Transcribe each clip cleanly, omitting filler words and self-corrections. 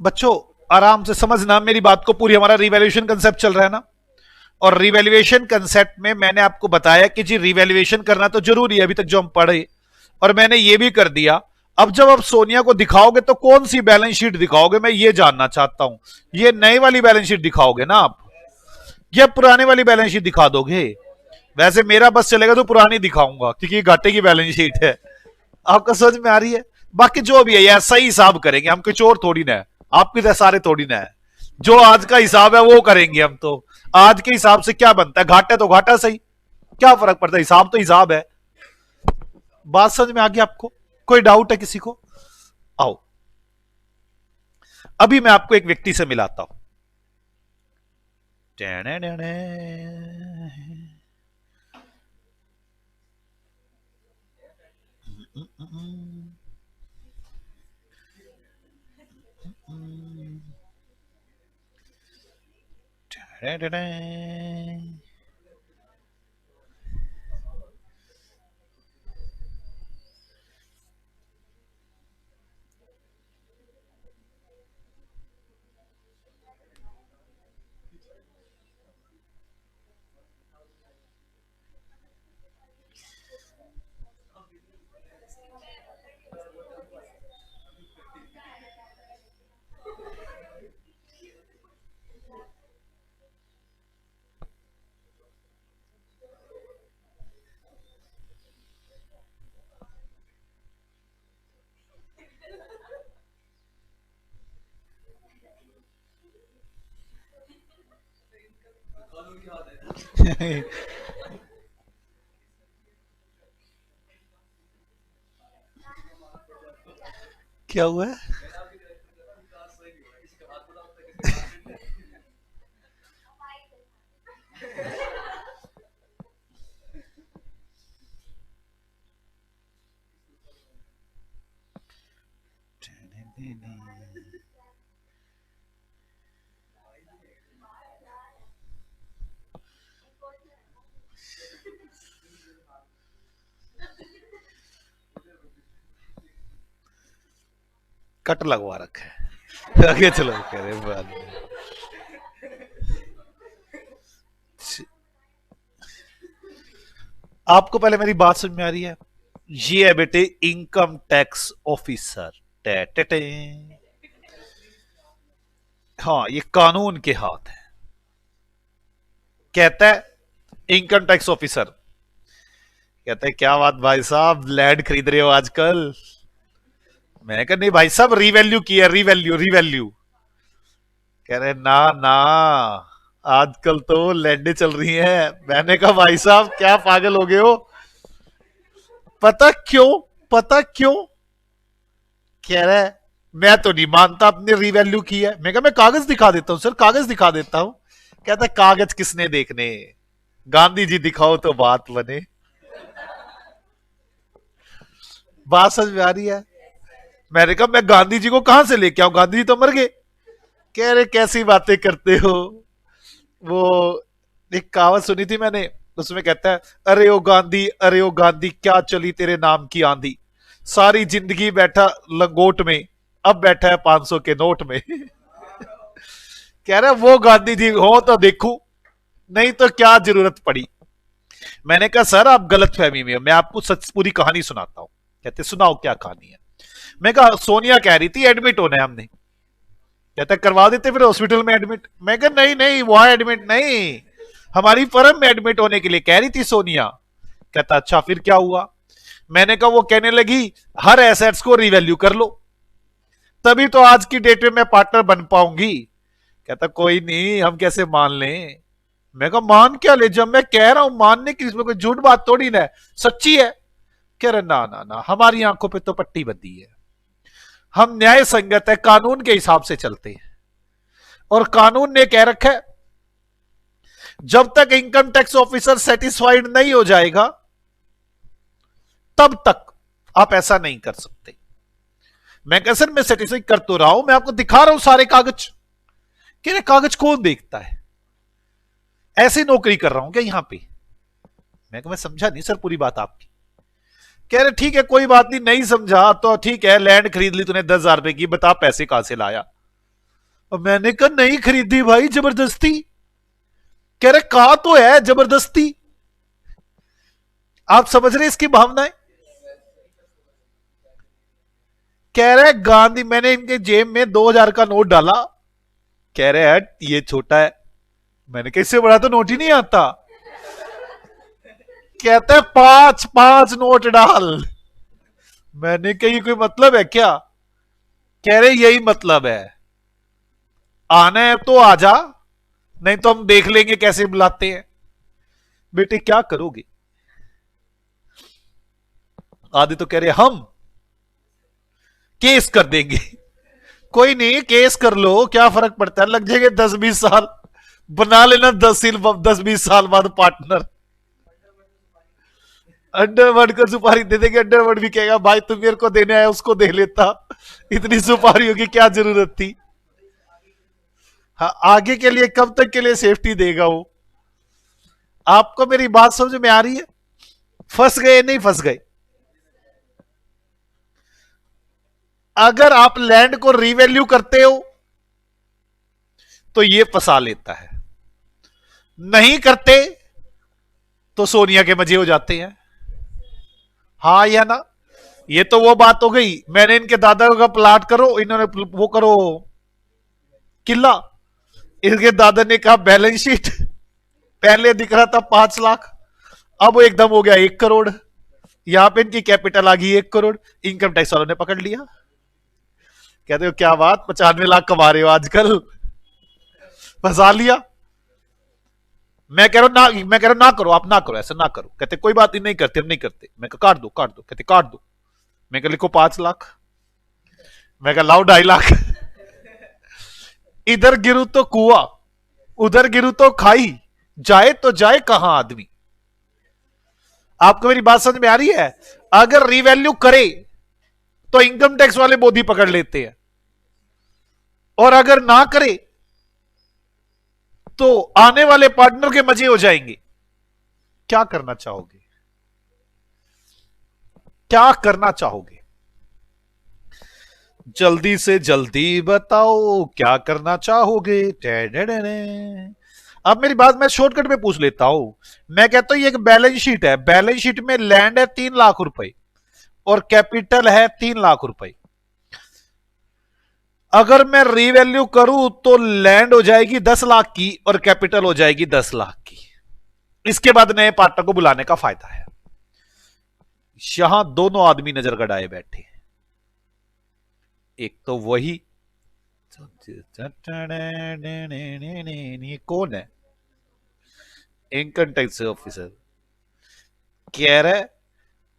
बच्चों आराम से समझना मेरी बात को पूरी। हमारा रिवैल्यूएशन कंसेप्ट चल रहा है ना, और रिवैल्यूएशन कंसेप्ट में मैंने आपको बताया कि जी रिवैल्यूएशन करना तो जरूरी है, अभी तक जो हम पढ़े, और मैंने ये भी कर दिया। अब जब आप सोनिया को दिखाओगे तो कौन सी बैलेंस शीट दिखाओगे, मैं ये जानना चाहता हूं। ये नई वाली बैलेंस शीट दिखाओगे ना आप, या पुराने वाली बैलेंस शीट दिखा दोगे? वैसे मेरा बस चलेगा तो पुरानी दिखाऊंगा, क्योंकि ये घाटे की बैलेंस शीट है। आपको समझ में आ रही है? बाकी जो भी है यार सही हिसाब करेंगे हम, कुछ और थोड़ी ना है, आपकी तरह सारे थोड़ी ना है। जो आज का हिसाब है वो करेंगे हम तो। आज के हिसाब से क्या बनता है, घाटा तो घाटा सही, क्या फर्क पड़ता है, हिसाब तो हिसाब है। बात समझ में आ गई आपको? कोई डाउट है किसी को? आओ अभी मैं आपको एक व्यक्ति से मिलाता हूं। क्या हुआ है? कट लगवा रखा है आगे चलो कह रहे बाद में। आपको पहले मेरी बात समझ में आ रही है? ये है बेटे इनकम टैक्स ऑफिसर। हाँ ये कानून के हाथ है। कहता है इनकम टैक्स ऑफिसर, कहता है क्या बात भाई साहब लैंड खरीद रहे हो आजकल? मैंने कहा नहीं भाई साहब रिवैल्यू किया, रिवैल्यू रिवैल्यू। कह रहे ना ना आजकल तो लैंडे चल रही हैं। मैंने कहा भाई साहब क्या पागल हो गए हो? पता क्यों? पता क्यों? कह रहा है मैं तो नहीं मानता अपने रिवैल्यू की है। मैं कहा मैं कागज दिखा देता हूं सर, कागज दिखा देता हूं। कहता कागज किसने देखने, गांधी जी दिखाओ तो बात बने। बात समझ में आ रही है? मैंने कहा मैं गांधी जी को कहां से लेके आऊं, गांधी जी तो मर गए। कह रहे कैसी बातें करते हो। वो एक कहावत सुनी थी मैंने, उसमें कहता है अरे ओ गांधी, अरे ओ गांधी क्या चली तेरे नाम की आंधी, सारी जिंदगी बैठा लंगोट में, अब बैठा है 500 के नोट में। कह रहा वो गांधी जी हो तो देखूं, नहीं तो क्या जरूरत पड़ी। मैंने कहा सर आप गलत फहमी में हो, मैं आपको सच पूरी कहानी सुनाता हूं। कहते सुनाओ क्या कहानी है। मैं कहा सोनिया कह रही थी एडमिट होना है हमने। कहता करवा देते फिर हॉस्पिटल में एडमिट। मैं कहा नहीं नहीं वहां एडमिट नहीं, हमारी फर्म में एडमिट होने के लिए कह रही थी सोनिया। कहता अच्छा फिर क्या हुआ? मैंने कहा वो कहने लगी हर एसेट्स को रिवैल्यू कर लो, तभी तो आज की डेट में मैं पार्टनर बन पाऊंगी। कहता कोई नहीं हम कैसे मान लें। मैं कहा मान क्या ले, जब मैं कह रहा हूं मानने की, इसमें कोई झूठ बात थोड़ी ना है, सच्ची है। कह रहे ना ना ना हमारी आंखों पे तो पट्टी बंधी है, हम न्याय संगत है, कानून के हिसाब से चलते हैं। और कानून ने कह रखा है जब तक इनकम टैक्स ऑफिसर सेटिस्फाइड नहीं हो जाएगा तब तक आप ऐसा नहीं कर सकते। मैं कह सर मैं सेटिस्फाइड कर तो रहा हूं, मैं आपको दिखा रहा हूं सारे कागज। कह रहे कागज कौन देखता है, ऐसी नौकरी कर रहा हूं क्या यहां पे? मैं समझा नहीं सर पूरी बात आपकी। कह रहे ठीक है कोई बात नहीं, नहीं समझा तो ठीक है, लैंड खरीद ली तूने 10,000 रुपए की, बता पैसे कहां से लाया। और मैंने कहा नहीं खरीदी भाई, जबरदस्ती। कह रहे कहा तो है जबरदस्ती। आप समझ रहे इसकी भावनाएं। कह रहे गांधी, मैंने इनके जेब में 2000 का नोट डाला। कह रहे हट ये छोटा है। मैंने कहा इससे बड़ा तो नोट ही नहीं आता। कहते हैं 5 नोट डाल। मैंने कहा ये कोई मतलब है क्या। कह रहे यही मतलब है, आना है तो आ जा, नहीं तो हम देख लेंगे कैसे बुलाते हैं। बेटे क्या करोगे। आदि तो कह रहे हम केस कर देंगे। कोई नहीं केस कर लो, क्या फर्क पड़ता है, लग जाएंगे 10-20 साल। बना लेना 10-20 साल बाद पार्टनर। अंडरवर्ल्ड को सुपारी दे देंगे। अंडरवर्ल्ड भी कहेगा भाई तुम मेरे को देने आया, उसको दे लेता, इतनी सुपारियों की क्या जरूरत थी। हाँ, आगे के लिए कब तक के लिए सेफ्टी देगा वो। आपको मेरी बात समझ में आ रही है। फंस गए नहीं फंस गए। अगर आप लैंड को रीवैल्यू करते हो तो ये फंसा लेता है, नहीं करते तो सोनिया के मजे हो जाते हैं। हाँ या ना। ये तो वो बात हो गई, मैंने इनके दादा का प्लाट करो, इन्होंने वो करो किला। इनके दादा ने कहा बैलेंस शीट, पहले दिख रहा था 5 लाख, अब वो एकदम हो गया 1 करोड़। यहां पे इनकी कैपिटल आ गई 1 करोड़। इनकम टैक्स वालों ने पकड़ लिया। कहते हो क्या बात 95 लाख कमा रहे हो आजकल, फंसा लिया। मैं कह रहा हूं ना करो, आप ना करो, ऐसा ना करो। कहते कोई बात नहीं करते, हम नहीं करते। मैं कहा काट दो काट दो। कहते काट दो। मैं कहा लिखो 5 लाख। मैं कहा लाओ 2.5 लाख। इधर गिरू तो कुआं, उधर गिरू तो खाई, जाए तो जाए कहां आदमी। आपको मेरी बात समझ में आ रही है। अगर रीवैल्यू करे तो इनकम टैक्स वाले बोधी पकड़ लेते हैं, और अगर ना करे तो आने वाले पार्टनर के मजे हो जाएंगे। क्या करना चाहोगे, क्या करना चाहोगे, जल्दी से जल्दी बताओ क्या करना चाहोगे। अब मेरी बात मैं शॉर्टकट में पूछ लेता हूं। मैं कहता हूं ये एक बैलेंस शीट है, बैलेंस शीट में लैंड है 3 लाख रुपए और कैपिटल है 3 लाख रुपए। अगर मैं रीवैल्यू करूं तो लैंड हो जाएगी 10 लाख की और कैपिटल हो जाएगी 10 लाख की। इसके बाद नए पार्टनर को बुलाने का फायदा है। यहां दोनों आदमी नजर गड़ाए बैठे हैं। एक तो वही, ये कौन है, इनकम टैक्स ऑफिसर। कह रहा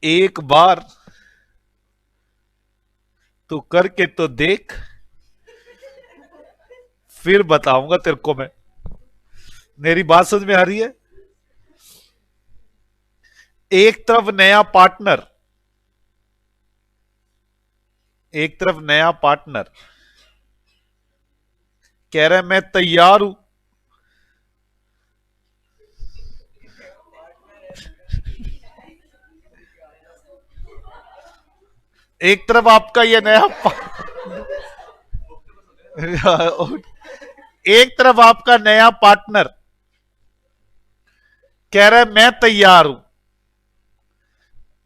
एक बार तू करके तो देख, फिर बताऊंगा तेरे को मैं। मेरी बात समझ में आ रही है। एक तरफ नया पार्टनर, एक तरफ नया पार्टनर कह रहा है मैं तैयार हूं। एक तरफ आपका ये नया एक तरफ आपका नया पार्टनर कह रहा है मैं तैयार हूं,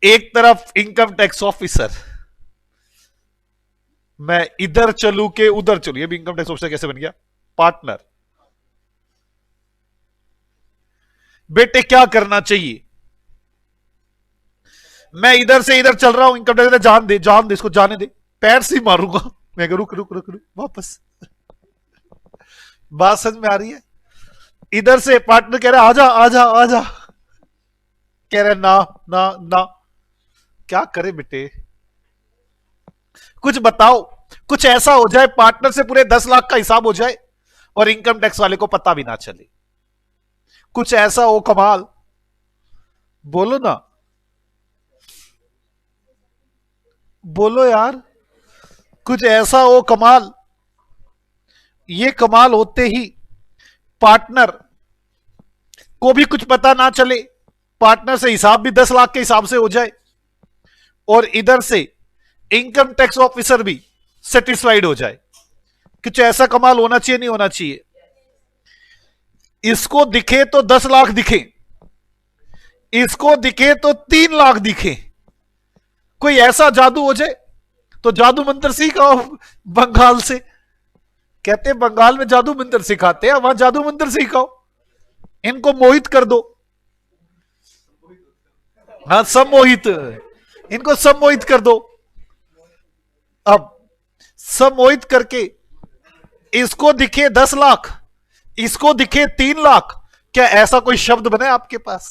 एक तरफ इनकम टैक्स ऑफिसर मैं इधर चलू के उधर चलू। ये भी इनकम टैक्स ऑफिसर कैसे बन गया पार्टनर। बेटे क्या करना चाहिए। मैं इधर से इधर चल रहा हूं, इनकम टैक्स जान दे इसको, जाने दे, पैर से मारूंगा। मैं रुक रुक रुक रुक वापस। बात समझ में आ रही है। इधर से पार्टनर कह रहा है आजा आजा आजा, कह रहे ना ना ना। क्या करे बेटे, कुछ बताओ। कुछ ऐसा हो जाए पार्टनर से पूरे 10 लाख का हिसाब हो जाए और इनकम टैक्स वाले को पता भी ना चले। कुछ ऐसा हो कमाल, बोलो ना, बोलो यार। कुछ ऐसा हो कमाल। ये कमाल होते ही पार्टनर को भी कुछ पता ना चले, पार्टनर से हिसाब भी 10 लाख के हिसाब से हो जाए और इधर से इनकम टैक्स ऑफिसर भी सेटिस्फाइड हो जाए। कुछ ऐसा कमाल होना चाहिए, नहीं होना चाहिए? इसको दिखे तो 10 लाख दिखे, इसको दिखे तो 3 लाख दिखे। कोई ऐसा जादू हो जाए तो जादू मंत्र सीखा बंगाल से। कहते हैं बंगाल में जादू मंत्र सिखाते हैं, वहां जादू मंत्र सीखाओ, इनको मोहित कर दो। हाँ, सम्मोहित, इनको सम्मोहित कर दो। अब सम्मोहित करके इसको दिखे 10 लाख, इसको दिखे 3 लाख, क्या ऐसा कोई शब्द बने आपके पास?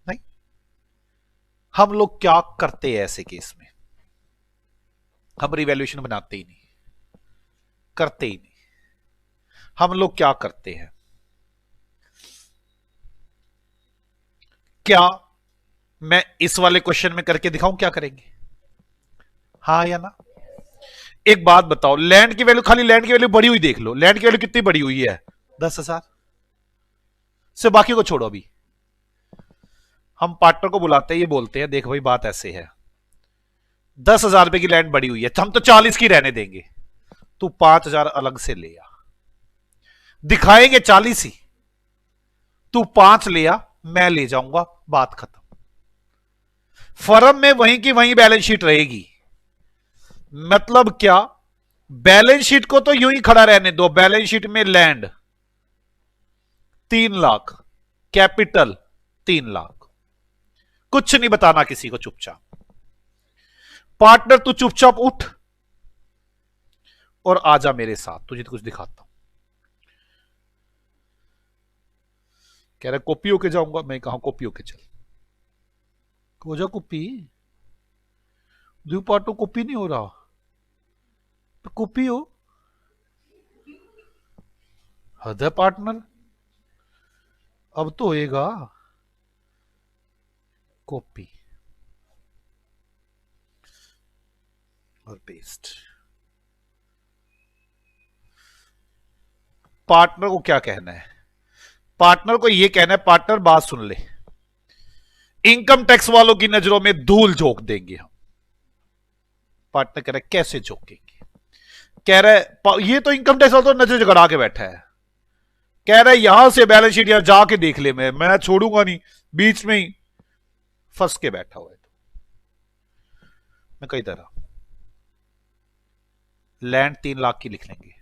नहीं। हम लोग क्या करते हैं ऐसे केस में? हम रिवैल्यूएशन बनाते ही नहीं, करते ही नहीं। हम लोग क्या करते हैं? क्या मैं इस वाले क्वेश्चन में करके दिखाऊं क्या करेंगे? हाँ या ना? एक बात बताओ, लैंड की वैल्यू, खाली लैंड की वैल्यू बढ़ी हुई देख लो, लैंड की वैल्यू कितनी बढ़ी हुई है? 10,000 से, बाकी को छोड़ो। अभी हम पार्टनर को बुलाते हैं, ये बोलते हैं देख भाई बात ऐसे है, 10,000 रुपए की लैंड बढ़ी हुई है, हम तो 40 की रहने देंगे, तू 5,000 अलग से ले आ। दिखाएंगे 40 ही, तू 5 ले आ, मैं ले जाऊंगा, बात खत्म। फर्म में वहीं की वहीं बैलेंस शीट रहेगी। मतलब क्या? बैलेंस शीट को तो यूं ही खड़ा रहने दो। बैलेंस शीट में लैंड 3 लाख, कैपिटल 3 लाख, कुछ नहीं बताना किसी को, चुपचाप। पार्टनर तू चुपचाप उठ और आजा मेरे साथ, तुझे तो कुछ दिखाता हूं। कह रहा कॉपी होके जाऊंगा, मैं कहा कॉपी होके चल, हो जा कॉपी। दो पार्टो कॉपी नहीं हो रहा, तो कॉपी हो। हद है पार्टनर, अब तो होएगा। कॉपी और पेस्ट। पार्टनर को क्या कहना है? पार्टनर को यह कहना है, पार्टनर बात सुन ले, इनकम टैक्स वालों की नजरों में धूल झोंक देंगे हम। पार्टनर कह रहा है कैसे झोंकेंगे? कह रहा है ये तो इनकम टैक्स वाला तो नजर जगड़ा के बैठा है, कह रहा है यहां से बैलेंस शीट यार जाके देख ले, मैं छोड़ूंगा नहीं, बीच में ही फंस के बैठा हुआ है। तो मैं कई तरह लैंड 3 लाख की लिख लेंगे।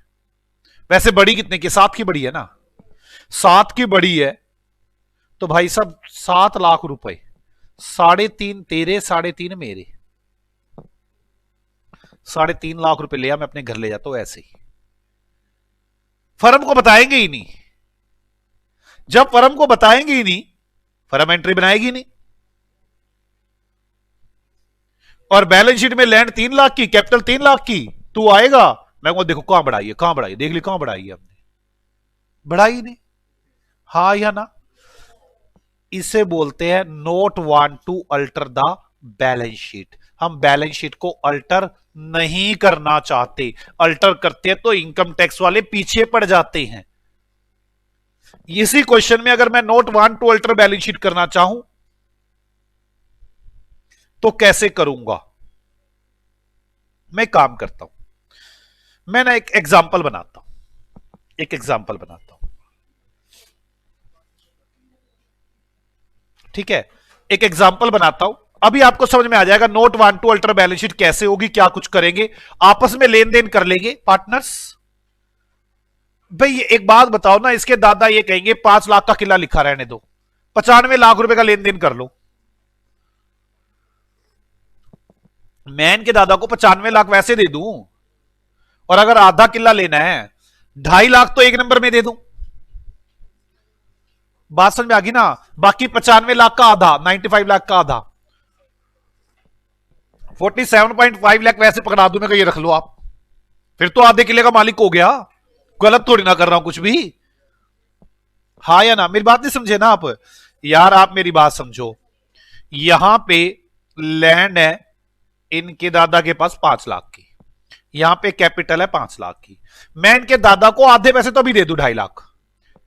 वैसे बड़ी कितने की? 7 की बड़ी है ना, 7 की बड़ी है तो भाई साहब 7 लाख रुपए, 3.5 तेरे, 3.5 मेरे, 3.5 लाख रुपए लिया, मैं अपने घर ले जाता हूं ऐसे ही। फर्म को बताएंगे ही नहीं। जब फर्म को बताएंगे ही नहीं, फर्म एंट्री बनाएगी नहीं। और बैलेंस शीट में लैंड 3 लाख की, कैपिटल 3 लाख की, तू आएगा, मैं कहूं देखो कहां बढ़ाई है, कहां बढ़ाई है, देख ली कहां बढ़ाई है हमने, बढ़ाई नहीं। हाँ या ना? इसे बोलते हैं not want to alter the balance sheet. हम बैलेंस शीट को अल्टर नहीं करना चाहते, अल्टर करते हैं तो इनकम टैक्स वाले पीछे पड़ जाते हैं। इसी क्वेश्चन में अगर मैं not want to alter balance sheet करना चाहूं तो कैसे करूंगा? मैं काम करता हूं, मैं ना एक एग्जाम्पल बनाता हूं, एक एग्जाम्पल बनाता हूं, ठीक है? एक एग्जाम्पल बनाता हूं, अभी आपको समझ में आ जाएगा not want to alter balance sheet कैसे होगी, क्या कुछ करेंगे, आपस में लेन देन कर लेंगे पार्टनर्स। भाई एक बात बताओ ना, इसके दादा ये कहेंगे 5 लाख का किला लिखा रहने दो, 95 लाख रुपए का लेन देन कर लो। मैं इनके दादा को 95 लाख वैसे दे दूं, और अगर आधा किला लेना है 2.5 लाख तो एक नंबर में दे दूं। बात समझ में आ गई ना? बाकी 95 लाख का आधा, 95 लाख का आधा, 47.5 लाख वैसे पकड़ा दूं मैं, ये रख लो आप, फिर तो आधे किले का मालिक हो गया। गलत थोड़ी ना कर रहा हूं कुछ भी। हाँ या ना? मेरी बात नहीं समझे ना आप यार, आप मेरी बात समझो। यहां पे लैंड है इनके दादा के पास 5 लाख की, यहां पे कैपिटल है 5 लाख की, मैं इनके दादा को आधे पैसे तो अभी दे दूं 2.5 लाख।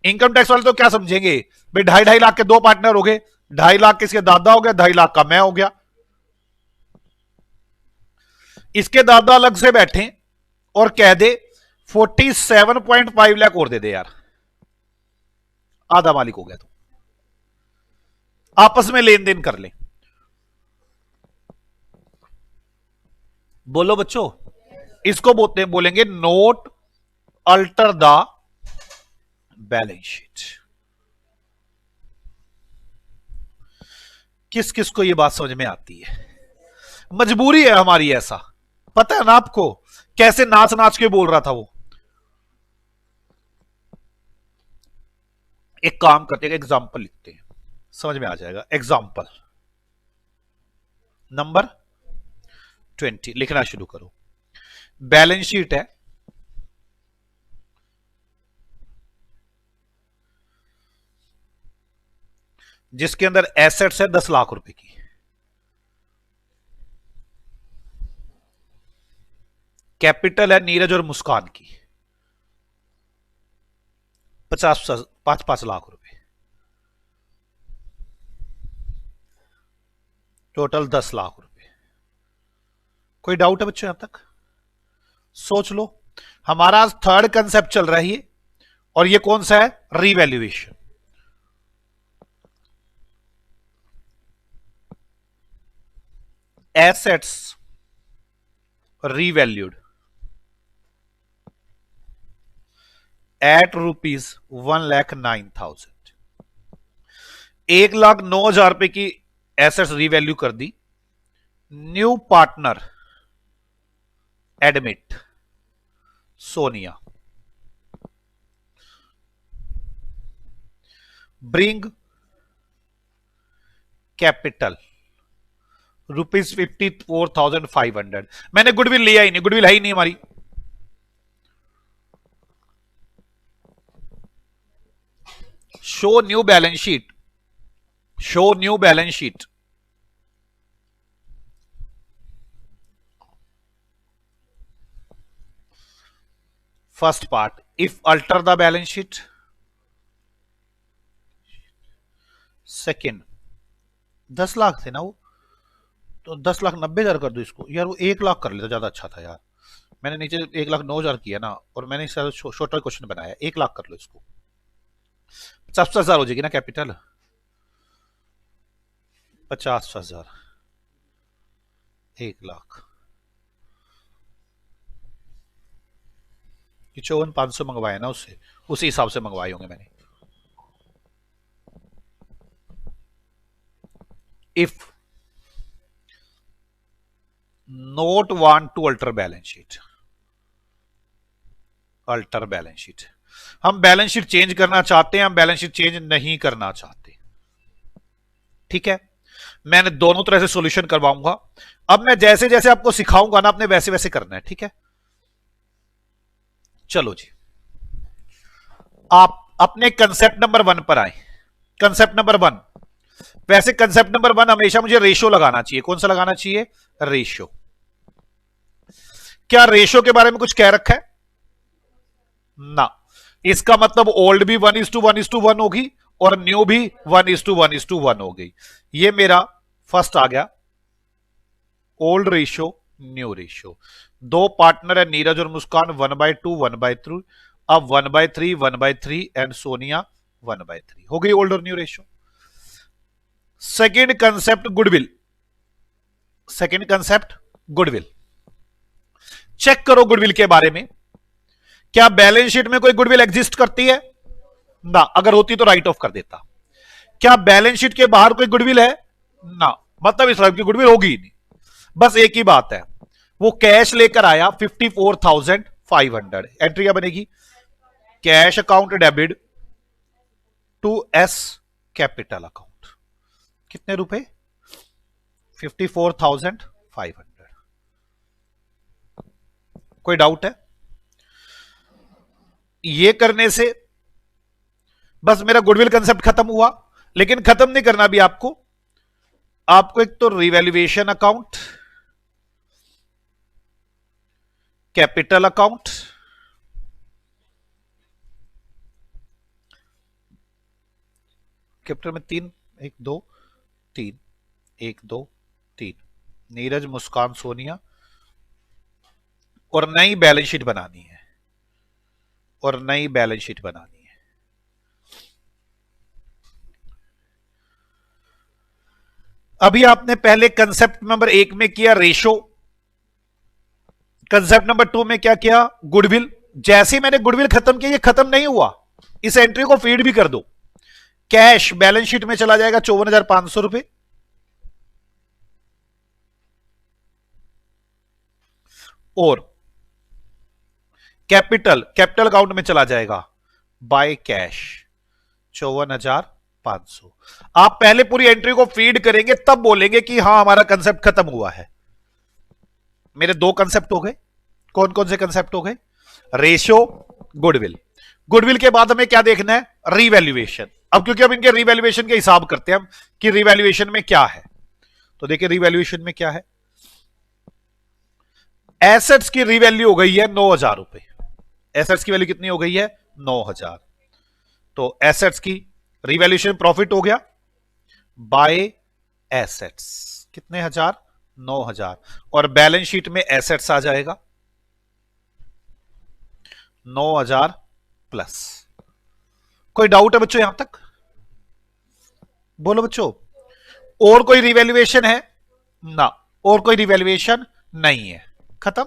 इनकम टैक्स वाले तो क्या समझेंगे भाई, 2.5 लाख के 2 पार्टनर हो गए, 2.5 लाख किसके दादा हो गया, 2.5 लाख का मैं हो गया। इसके दादा अलग से बैठे और कह दे 47.5 लाख और दे दे यार, आधा मालिक हो गया। तो आपस में लेन देन कर ले। बोलो बच्चों, इसको बोलेंगे note alter the balance sheet. किस किस को ये बात समझ में आती है? मजबूरी है हमारी ऐसा, पता है ना आपको कैसे नाच नाच के बोल रहा था वो। एक काम करते हैं, एग्जाम्पल लिखते हैं, समझ में आ जाएगा। एग्जाम्पल नंबर 20 लिखना शुरू करो। बैलेंस शीट है, जिसके अंदर एसेट्स है 10 लाख रुपए की, कैपिटल है नीरज और मुस्कान की 5 लाख रुपए, टोटल 10 लाख रुपए। कोई डाउट है बच्चों यहां तक? सोच लो, हमारा आज थर्ड कंसेप्ट चल रहा है ये, और ये कौन सा है? रीवैल्यूएशन। एसेट्स रीवैल्यूड एट ₹1,09,000, 1,09,000 रुपए की एसेट्स रीवैल्यू कर दी। New partner admit Sonia, bring capital ₹54,500। मैंने गुडविल लिया ही नहीं, गुडविल है ही नहीं हमारी। Show new balance sheet, show new balance sheet. First part, if alter the balance sheet. Second, 10 lakh थे ना वो, तो 10,90,000 कर दो इसको। यार वो 1 लाख कर लेता, ज्यादा अच्छा था यार। मैंने नीचे 1,09,000 किया ना, और मैंने इससे छोटा क्वेश्चन बनाया, 1 लाख कर लो इसको। 50,000 हो जाएगी ना कैपिटल, 50,000, 1 लाख। 54,500 मंगवाए ना उससे, उसी हिसाब से मंगवाए होंगे मैंने। If not want to alter balance sheet, alter balance sheet, हम बैलेंस शीट चेंज करना चाहते हैं, हम बैलेंस शीट चेंज नहीं करना चाहते। ठीक है, मैंने दोनों तरह से सॉल्यूशन करवाऊंगा। अब मैं जैसे जैसे आपको सिखाऊंगा ना, आपने वैसे वैसे करना है। ठीक है, चलो जी, आप अपने कंसेप्ट नंबर 1 पर आए। कंसेप्ट नंबर 1, वैसे कंसेप्ट नंबर 1 हमेशा मुझे रेशो लगाना चाहिए। कौन सा लगाना चाहिए? रेशो। क्या रेशो के बारे में कुछ कह रखा है? ना। इसका मतलब ओल्ड भी 1:1:1 होगी, और न्यू भी 1:1:1 हो गई। ये मेरा फर्स्ट आ गया, ओल्ड रेशो न्यू रेशो। दो पार्टनर है नीरज और मुस्कान, 1/2 1/3। अब 1/3 1/3 एंड सोनिया 1/3 हो गई ओल्ड और new ratio. Second concept goodwill, second concept goodwill. Check करो गुडविल के बारे में, क्या बैलेंस शीट में कोई गुडविल एग्जिस्ट करती है? ना, अगर होती तो राइट ऑफ कर देता। क्या बैलेंस शीट के बाहर कोई गुडविल है? ना, मतलब इस तरह की गुडविल होगी ही नहीं। बस एक ही बात है, वो कैश लेकर आया 54,500। एंट्री क्या बनेगी? Cash account debit to S capital account. कितने रुपए? 54,500। कोई डाउट है? ये करने से बस मेरा गुडविल कंसेप्ट खत्म हुआ। लेकिन खत्म नहीं करना भी आपको, आपको एक तो revaluation account, capital account, capital में 3, 1 2 3, 1 2 3, नीरज मुस्कान सोनिया और नई बैलेंस शीट बनानी है, और नई बैलेंस शीट बनानी है। अभी आपने पहले कंसेप्ट नंबर 1 में किया रेशो, कंसेप्ट नंबर 2 में क्या किया, गुडविल। जैसे ही मैंने गुडविल खत्म किया, ये खत्म नहीं हुआ, इस एंट्री को फीड भी कर दो। कैश बैलेंस शीट में चला जाएगा 54,500 रुपए, और कैपिटल अकाउंट में चला जाएगा बाय कैश 54,500। आप पहले पूरी एंट्री को फीड करेंगे, तब बोलेंगे कि हां हमारा कंसेप्ट खत्म हुआ है। मेरे दो कंसेप्ट हो गए। कौन कौन से कंसेप्ट हो गए, रेशियो, गुडविल। गुडविल के बाद हमें क्या देखना है, रीवैल्यूएशन। अब क्योंकि हम इनके रीवैल्यूएशन के हिसाब करते हैं हम कि रीवैल्यूएशन में क्या है, तो देखिए रीवैल्यूएशन में क्या है। एसेट्स की रीवैल्यू हो गई है 9,000 रुपए। एसेट्स की वैल्यू कितनी हो गई है, 9,000। तो एसेट्स की रीवैल्यूएशन प्रॉफिट हो गया बाय एसेट्स, कितने हजार, 9,000। और बैलेंस शीट में एसेट्स आ जाएगा 9,000 प्लस। कोई डाउट है बच्चों यहां तक, बोलो बच्चों। और कोई रिवैल्यूएशन है ना, और कोई रिवैल्यूएशन नहीं है, खत्म।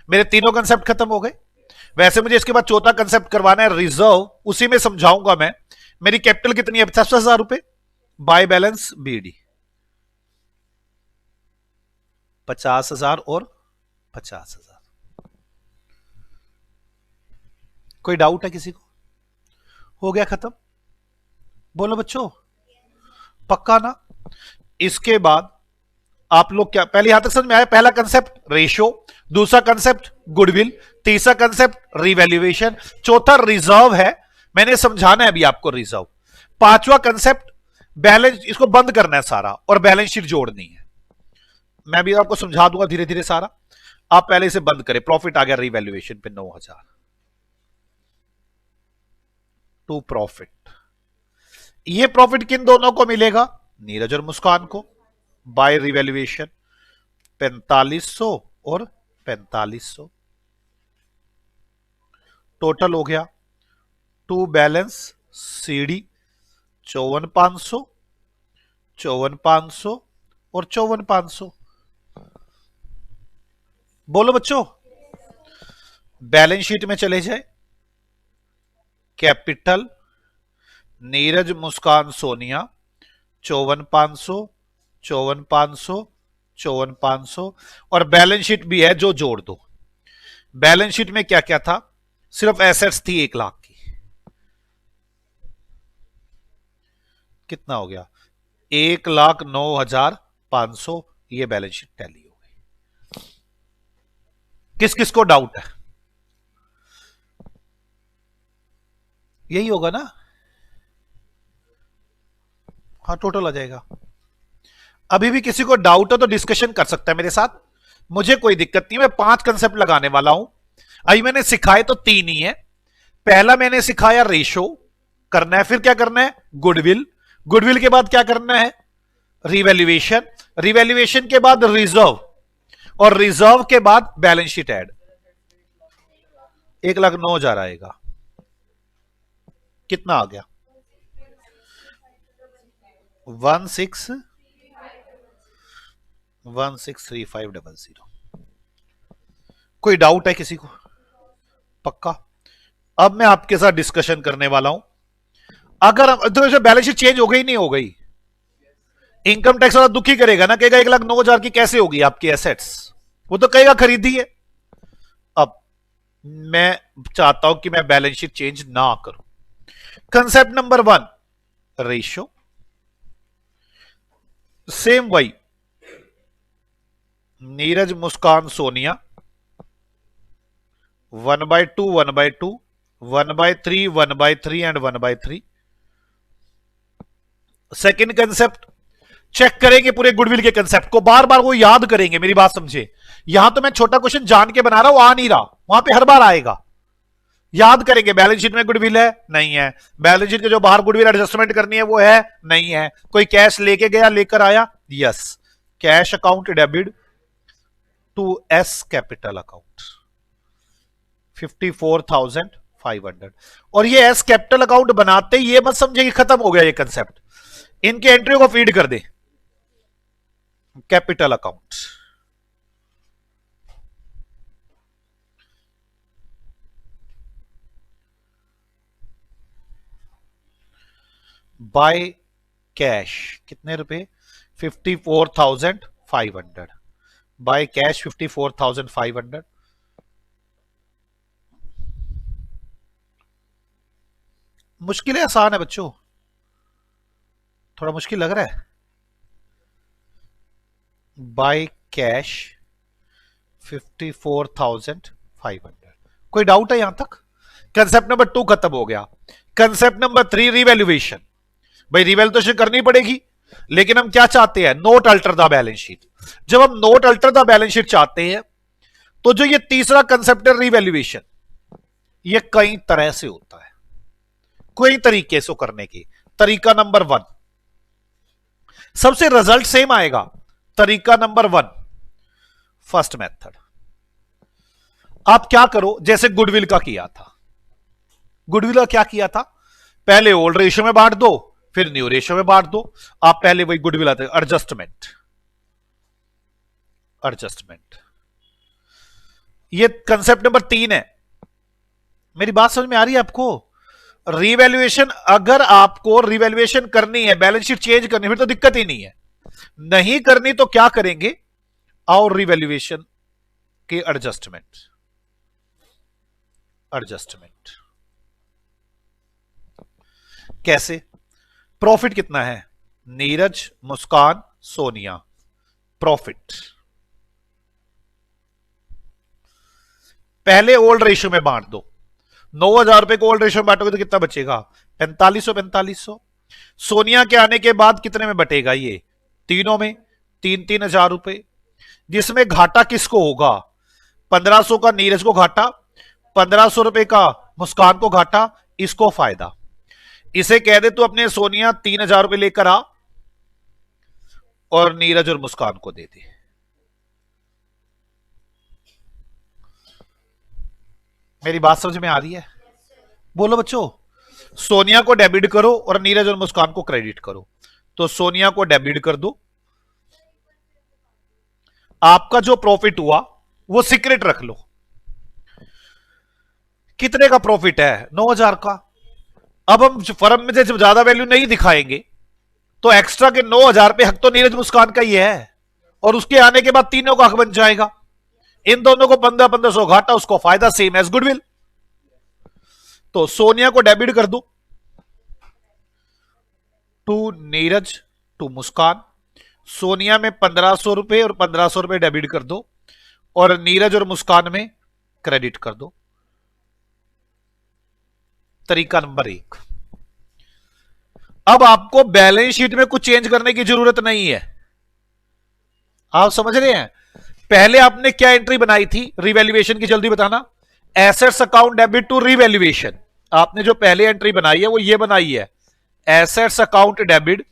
मेरे तीनों कंसेप्ट खत्म हो गए। वैसे मुझे इसके बाद चौथा कंसेप्ट करवाना है रिजर्व, उसी में समझाऊंगा मैं। मेरी कैपिटल कितनी है, 50,000 रुपए, बाय बैलेंस बीडी 50,000 और 50,000। कोई डाउट है किसी को, हो गया खत्म, बोलो बच्चों, पक्का ना। इसके बाद आप लोग क्या, पहले यहां तक समझ में आया, पहला कंसेप्ट रेशियो, दूसरा कंसेप्ट गुडविल, तीसरा कंसेप्ट रिवैल्यूएशन, चौथा रिजर्व है, मैंने समझाना है अभी आपको रिजर्व। पांचवा कंसेप्ट बैलेंस, इसको बंद करना है सारा और बैलेंस शीट जोड़नी है। मैं भी आपको समझा दूंगा धीरे धीरे सारा, आप पहले इसे बंद करें। प्रॉफिट आ गया रिवैल्यूएशन पे 9,000 टू प्रॉफिट। ये प्रॉफिट किन दोनों को मिलेगा, नीरज और मुस्कान को, बाय रिवैल्यूएशन 4500 और 4500। टोटल हो गया टू बैलेंस सीडी 54,500, 54,500 और 54,500। बोलो बच्चों, बैलेंस शीट में चले जाए, कैपिटल नीरज मुस्कान सोनिया 54,500, 54,500, 54,500, और बैलेंस शीट भी है जो जोड़ दो। बैलेंस शीट में क्या क्या था, सिर्फ एसेट्स थी 1 लाख की, कितना हो गया 1,09,500। ये बैलेंस शीट टैली हो गई। किस किस को डाउट है, यही होगा ना, हाँ टोटल आ जाएगा। अभी भी किसी को डाउट हो तो डिस्कशन कर सकता है मेरे साथ, मुझे कोई दिक्कत नहीं। मैं 5 कंसेप्ट लगाने वाला हूं। अभी मैंने सिखाए तो 3 ही है। पहला मैंने सिखाया रेशो करना है, फिर क्या करना है, गुडविल, गुडविल के बाद क्या करना है, रिवैल्यूएशन, रिवैल्यूएशन के बाद रिजर्व, और रिजर्व के बाद बैलेंस शीट ऐड। 1,09,000 आएगा, कितना आ गया 163500। कोई डाउट है किसी को, पक्का। अब मैं आपके साथ डिस्कशन करने वाला हूं। अगर तो बैलेंस शीट चेंज हो गई नहीं हो गई, इनकम टैक्स वाला दुखी करेगा ना, कहेगा 1,09,000 की कैसे होगी आपकी एसेट्स, वो तो कहेगा खरीदी है। अब मैं चाहता हूं कि मैं बैलेंस शीट चेंज ना करूं। कंसेप्ट नंबर 1 रेशियो, सेम वही, Neeraj Muskan Sonia 1/2, 1/2, 1/3, 1/3 and 1/3। Second concept check करेंगे पूरे गुडविल के कंसेप्ट को, बार बार वो याद करेंगे, मेरी बात समझे। यहां तो मैं छोटा क्वेश्चन जान के बना रहा हूं, आ नहीं रहा, वहां पे हर बार आएगा। याद करेंगे बैलेंस शीट में गुडविल है, नहीं है, बैलेंस शीट के जो बाहर गुडविल एडजस्टमेंट करनी है वो है, नहीं है, कोई कैश लेके गया लेकर आया, yes, cash account debit to S capital account 54,500। और ये एस कैपिटल अकाउंट बनाते ये मत समझे कि खत्म हो गया ये कंसेप्ट, इनके एंट्री को फीड कर दे कैपिटल अकाउंट। बाय कैश कितने रुपए 54,500 बाय कैश 54,500। मुश्किल है आसान है बच्चों, थोड़ा मुश्किल लग रहा है। By cash 54,500। कोई डाउट है यहां तक? कंसेप्ट नंबर 2 खत्म हो गया। Concept number 3 revaluation. भाई रिवैल्यूएशन करनी पड़ेगी, लेकिन हम क्या चाहते हैं? Note alter the balance sheet. जब हम note alter the balance sheet चाहते हैं तो जो ये तीसरा कंसेप्ट है रिवैल्यूएशन, ये कई तरह से होता है, कई तरीके से करने की। तरीका नंबर 1 सबसे रिजल्ट सेम आएगा। तरीका नंबर 1 फर्स्ट मेथड। आप क्या करो, जैसे गुडविल का किया था। गुडविल का क्या किया था? पहले ओल्ड रेशियो में बांट दो, फिर न्यू रेशियो में बांट दो। आप पहले वही गुडविल आते एडजस्टमेंट। एडजस्टमेंट ये कंसेप्ट नंबर 3 है। मेरी बात समझ में आ रही है आपको? रिवैल्यूएशन, अगर आपको रिवैल्यूएशन करनी है, बैलेंस शीट चेंज करनी, फिर तो दिक्कत ही नहीं है। नहीं करनी तो क्या करेंगे? और रिवैल्यूएशन के एडजस्टमेंट। एडजस्टमेंट कैसे? प्रॉफिट कितना है? नीरज, मुस्कान, सोनिया। प्रॉफिट पहले ओल्ड रेशियो में बांट दो। 9,000 रुपए को ओल्ड रेशियो में बांटोगे तो कितना बचेगा? 4500। सोनिया के आने के बाद कितने में बटेगा? ये तीनों में 3,000 रुपए। जिसमें घाटा किसको होगा? 1,500 का नीरज को घाटा, 1,500 रुपए का मुस्कान को घाटा, इसको फायदा। इसे कह दे तो अपने सोनिया 3,000 रुपए लेकर आ और नीरज और मुस्कान को दे दे। मेरी बात समझ में आ रही है? बोलो बच्चों। सोनिया को डेबिट करो और नीरज और मुस्कान को क्रेडिट करो। तो सोनिया को डेबिट कर दो। आपका जो प्रॉफिट हुआ वो सीक्रेट रख लो। कितने का प्रॉफिट है? 9,000 का। अब हम फर्म में जब ज्यादा वैल्यू नहीं दिखाएंगे तो एक्स्ट्रा के 9,000 पे हक तो नीरज मुस्कान का ही है, और उसके आने के बाद तीनों का हक बन जाएगा। इन दोनों को 1500 घाटा, उसको फायदा, सेम एज गुडविल। तो सोनिया को डेबिट कर दो टू नीरज टू मुस्कान। सोनिया में 1,500 रुपए और 1,500 रुपए डेबिट कर दो, और नीरज और मुस्कान में क्रेडिट कर दो। तरीका नंबर 1। अब आपको बैलेंस शीट में कुछ चेंज करने की जरूरत नहीं है। आप समझ रहे हैं? पहले आपने क्या एंट्री बनाई थी रिवैल्यूएशन की? जल्दी बताना। Assets account debit to revaluation. आपने जो पहले एंट्री बनाई है वो ये बनाई है, एसेट्स अकाउंट डेबिट।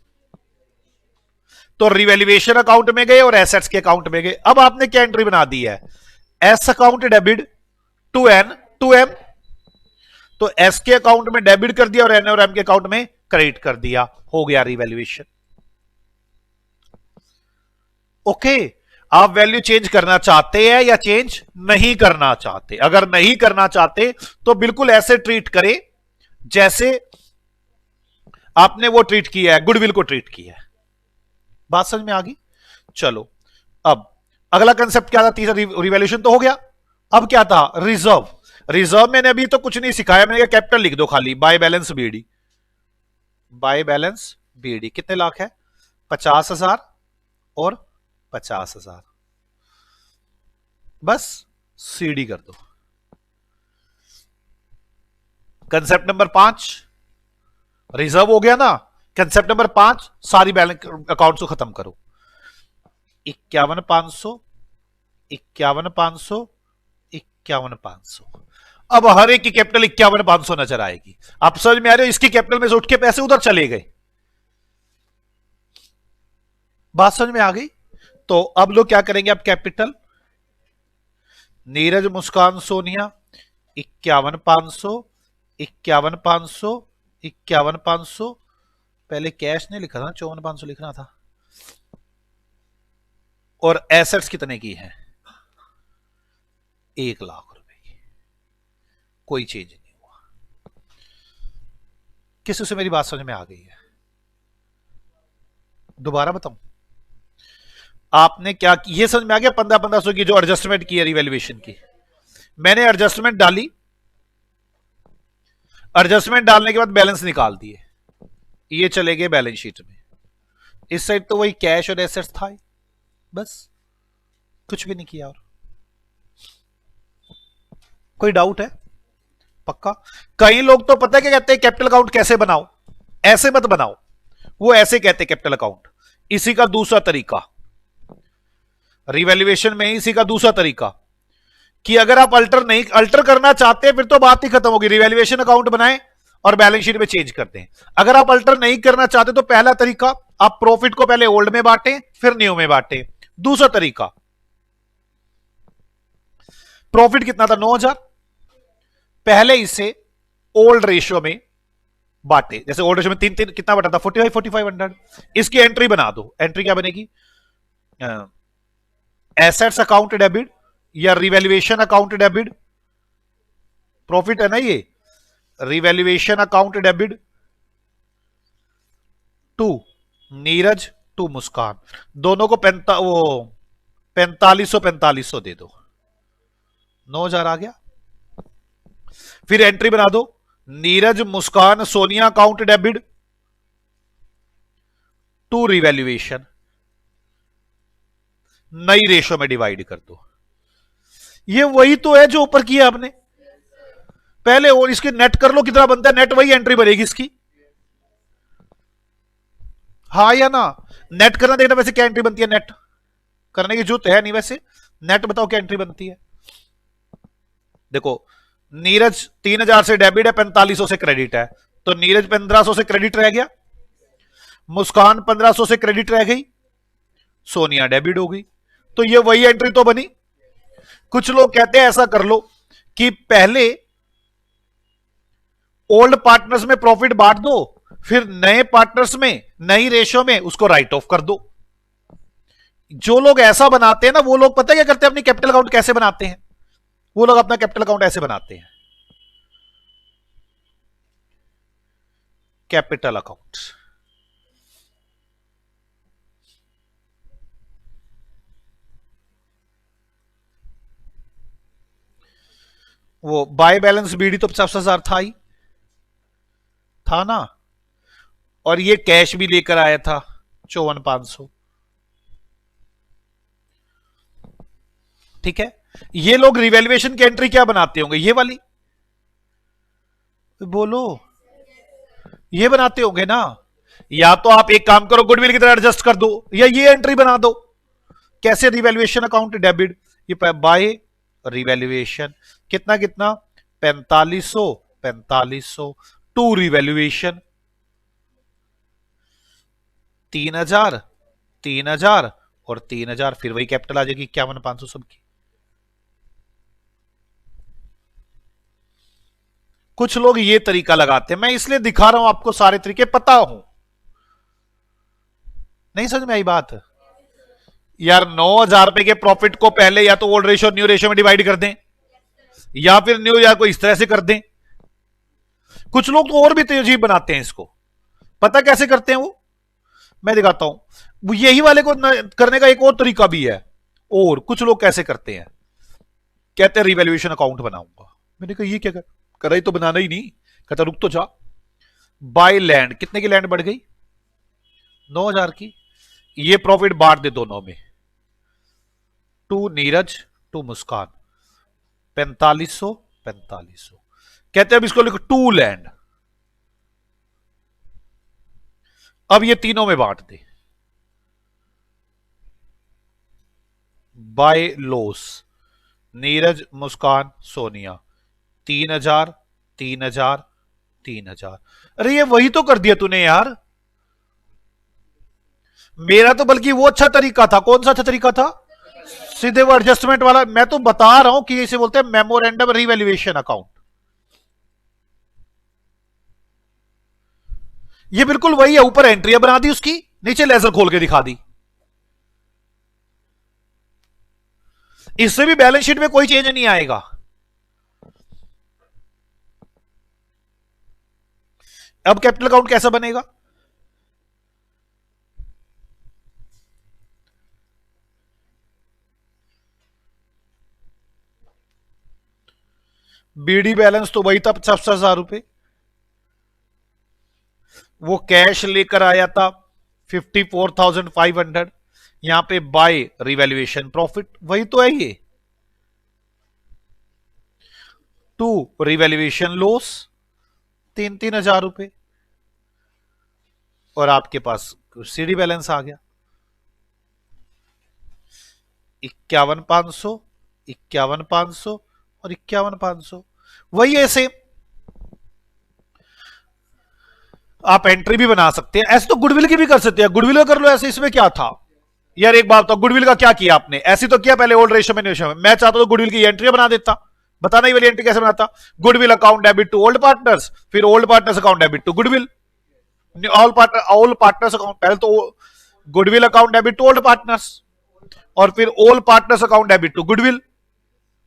तो रिवैल्यूएशन अकाउंट में गए और एसेट्स के अकाउंट में गए। अब आपने क्या एंट्री बना दी है? S account debit to N to M. तो एस के अकाउंट में डेबिट कर दिया और एन और एम के अकाउंट में क्रेडिट कर दिया। हो गया रिवैल्यूएशन। ओके। आप वैल्यू चेंज करना चाहते हैं या चेंज नहीं करना चाहते? अगर नहीं करना चाहते तो बिल्कुल ऐसे ट्रीट करें जैसे आपने वो ट्रीट किया है, गुडविल को ट्रीट किया है। बात समझ में आ गई? चलो अब अगला कंसेप्ट क्या था? तीसरा रिवैल्यूएशन तो हो गया। अब क्या था? रिजर्व। रिजर्व मैंने अभी तो कुछ नहीं सिखाया, मैंने कहा कैपिटल लिख दो खाली, by balance BD. By balance BD कितने लाख है? 50,000 और 50,000। बस सीडी कर दो। कंसेप्ट नंबर 5 रिजर्व हो गया ना। कंसेप्ट नंबर 5 सारी बैलेंस अकाउंट को खत्म करो। 51,500, 51,500, 51,500। अब हर एक की कैपिटल 51,500 नजर आएगी। आप समझ में आ रहे हो? इसकी कैपिटल में से उठ के पैसे उधर चले गए। बात समझ में आ गई? तो अब लोग क्या करेंगे? अब कैपिटल नीरज मुस्कान सोनिया 51,500, 51,500, 51,500। पहले कैश नहीं लिखा था, 54,500 लिखना था। और एसेट्स कितने की है? 1,00,000 की। कोई चेंज नहीं हुआ। किसी से मेरी बात समझ में आ गई है? दोबारा बताऊं? आपने क्या ये समझ में आ गया? 15,500 की जो एडजस्टमेंट की है रिवैल्यूएशन की, मैंने एडजस्टमेंट डाली, एडजस्टमेंट डालने के बाद बैलेंस निकाल दिए, ये चले गए बैलेंस शीट में। इस साइड तो वही कैश और एसेट्स था ही, बस कुछ भी नहीं किया। और कोई डाउट है? पक्का? कई लोग तो पता है क्या कहते हैं, कैपिटल अकाउंट कैसे बनाओ? ऐसे मत बनाओ, वो ऐसे कहते हैं कैपिटल अकाउंट। इसी का दूसरा तरीका रिवैल्यूएशन में, इसी का दूसरा तरीका कि अगर आप अल्टर करना चाहते हैं फिर तो बात ही खत्म होगी, रिवैल्यूएशन अकाउंट बनाएं और बैलेंस शीट में चेंज करते हैं। अगर आप अल्टर नहीं करना चाहते तो पहला तरीका, आप प्रॉफिट को पहले ओल्ड में बांटें फिर न्यू में बांटें। दूसरा तरीका, प्रॉफिट कितना था? 9,000, पहले इसे ओल्ड रेशियो में बांटे। जैसे ओल्ड रेशियो में तीन तीन कितना बटा था? 45,500। इसकी एंट्री बना दो। एंट्री क्या बनेगी? एसेट्स अकाउंट डेबिट या रिवैल्यूएशन अकाउंट डेबिट। प्रॉफिट है ना ये, revaluation account debit to Neeraj to Muskan, दोनों को 4500 दे दो, 9,000 आ गया। फिर एंट्री बना दो, Neeraj Muskan Sonia account debit to revaluation, नई रेशो में डिवाइड कर दो। ये वही तो है जो ऊपर किया आपने पहले, और इसके नेट कर लो कितना बनता है, नेट वही एंट्री बनेगी इसकी। हाँ या ना? नेट करना देखना वैसे क्या एंट्री बनती है, नेट करने की जरूरत है नहीं वैसे। नेट बताओ क्या एंट्री बनती है। देखो, नीरज 3,000 से डेबिट है, 4500 से क्रेडिट है, तो नीरज 1,500 से क्रेडिट रह गया, मुस्कान 1,500 से क्रेडिट रह गई, सोनिया डेबिट हो गई। तो ये वही एंट्री तो बनी। कुछ लोग कहते हैं ऐसा कर लो कि पहले ओल्ड पार्टनर्स में प्रॉफिट बांट दो, फिर नए पार्टनर्स में नई रेशो में उसको राइट ऑफ कर दो। जो लोग ऐसा बनाते हैं ना, वो लोग पता है क्या करते हैं, अपनी कैपिटल अकाउंट कैसे बनाते हैं? वो लोग अपना कैपिटल अकाउंट ऐसे बनाते हैं, कैपिटल अकाउंट। वो बाय बैलेंस बीडी तो 50,000 था ना, और ये कैश भी लेकर आया था 54,500। ठीक है, ये लोग रिवैल्यूएशन की एंट्री क्या बनाते होंगे? ये वाली, बोलो, ये बनाते होंगे ना। या तो आप एक काम करो, गुडविल की तरह एडजस्ट कर दो, या ये एंट्री बना दो। कैसे? रिवैल्यूएशन अकाउंट डेबिट, ये बाय रिवैल्यूएशन कितना कितना, 4500 4500 टू रिवैल्यूएशन 3,000 3,000 और 3,000, फिर वही कैपिटल आ जाएगी 51,500 सबकी। कुछ लोग ये तरीका लगाते हैं, मैं इसलिए दिखा रहा हूं आपको, सारे तरीके पता हूं। नहीं समझ में आई बात? यार 9,000 रुपए के प्रॉफिट को पहले या तो ओल्ड रेशियो न्यू रेशियो में डिवाइड कर दें, या फिर न्यू या कोई इस तरह से कर दें। कुछ लोग तो और भी तेजी बनाते हैं इसको, पता कैसे करते हैं वो, मैं दिखाता हूं। यही वाले को करने का एक और तरीका भी है। और कुछ लोग कैसे करते हैं, कहते हैं रिवैल्यूएशन अकाउंट बनाऊंगा। मैंने कहा ये क्या कर ही तो बनाना ही नहीं। कहता रुक तो जा। बाय लैंड, कितने की लैंड बढ़ गई? 9,000 की। ये प्रॉफिट बांट दे दोनों में, टू नीरज टू मुस्कान, 4500 4500। कहते हैं अब इसको लिखो टू लैंड, अब ये तीनों में बांट दे। By loss, Neeraj Muskan Sonia, 3,000 3,000 3,000। अरे ये वही तो कर दिया तूने यार। मेरा तो बल्कि वो अच्छा तरीका था। कौन सा अच्छा तरीका था? सीधे वो एडजस्टमेंट वाला मैं तो बता रहा हूं कि इसे बोलते हैं मेमोरेंडम रिवैल्यूएशन अकाउंट। ये बिल्कुल वही है, ऊपर एंट्रियां बना दी उसकी, नीचे लेजर खोल के दिखा दी। इससे भी बैलेंस शीट में कोई चेंज नहीं आएगा। अब कैपिटल अकाउंट कैसा बनेगा? बीडी बैलेंस तो वही था 50,000 रुपए, वो कैश लेकर आया था 54,500। यहां पे बाय रिवैल्यूएशन प्रॉफिट, वही तो है ये। टू रिवैल्यूएशन लॉस 3,000 रुपए, और आपके पास सीडी बैलेंस आ गया 51,500, 51,500 और 51,500। वही है सेम। आप एंट्री भी बना सकते हैं ऐसे, तो गुडविल की भी कर सकते हैं, गुडविल कर लो ऐसे, इसमें क्या था यार? एक बात तो, गुडविल का क्या किया आपने? ऐसे तो किया पहले ओल्ड रेशो में रेशो में। मैं चाहता तो गुडविल की एंट्री बना देता। बताना ही वाली एंट्री कैसे बनाता? Goodwill account debit to old partners, फिर old partners account debit to goodwill, all partners account. पहले तो goodwill account debit to old partners, और फिर old partners account debit to goodwill.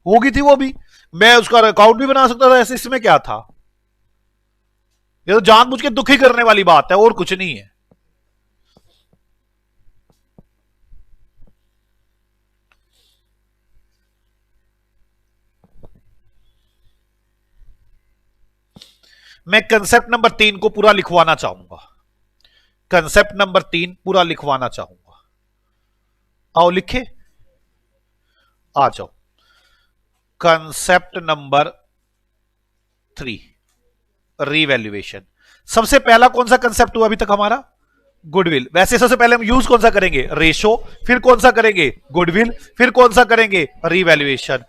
होगी थी वो भी, मैं उसका अकाउंट भी बना सकता था ऐसे, इसमें क्या था? ये तो जानबूझ के दुखी करने वाली बात है और कुछ नहीं है। मैं कंसेप्ट नंबर 3 को पूरा लिखवाना चाहूंगा, कंसेप्ट नंबर 3 पूरा लिखवाना चाहूंगा। आओ लिखे, आ जाओ। Concept number 3, revaluation. सबसे पहला कौन सा कंसेप्ट हुआ अभी तक हमारा? गुडविल। वैसे सबसे पहले हम यूज कौन सा करेंगे? रेशो। फिर कौन सा करेंगे? गुडविल। फिर कौन सा करेंगे? रीवैल्यूएशन।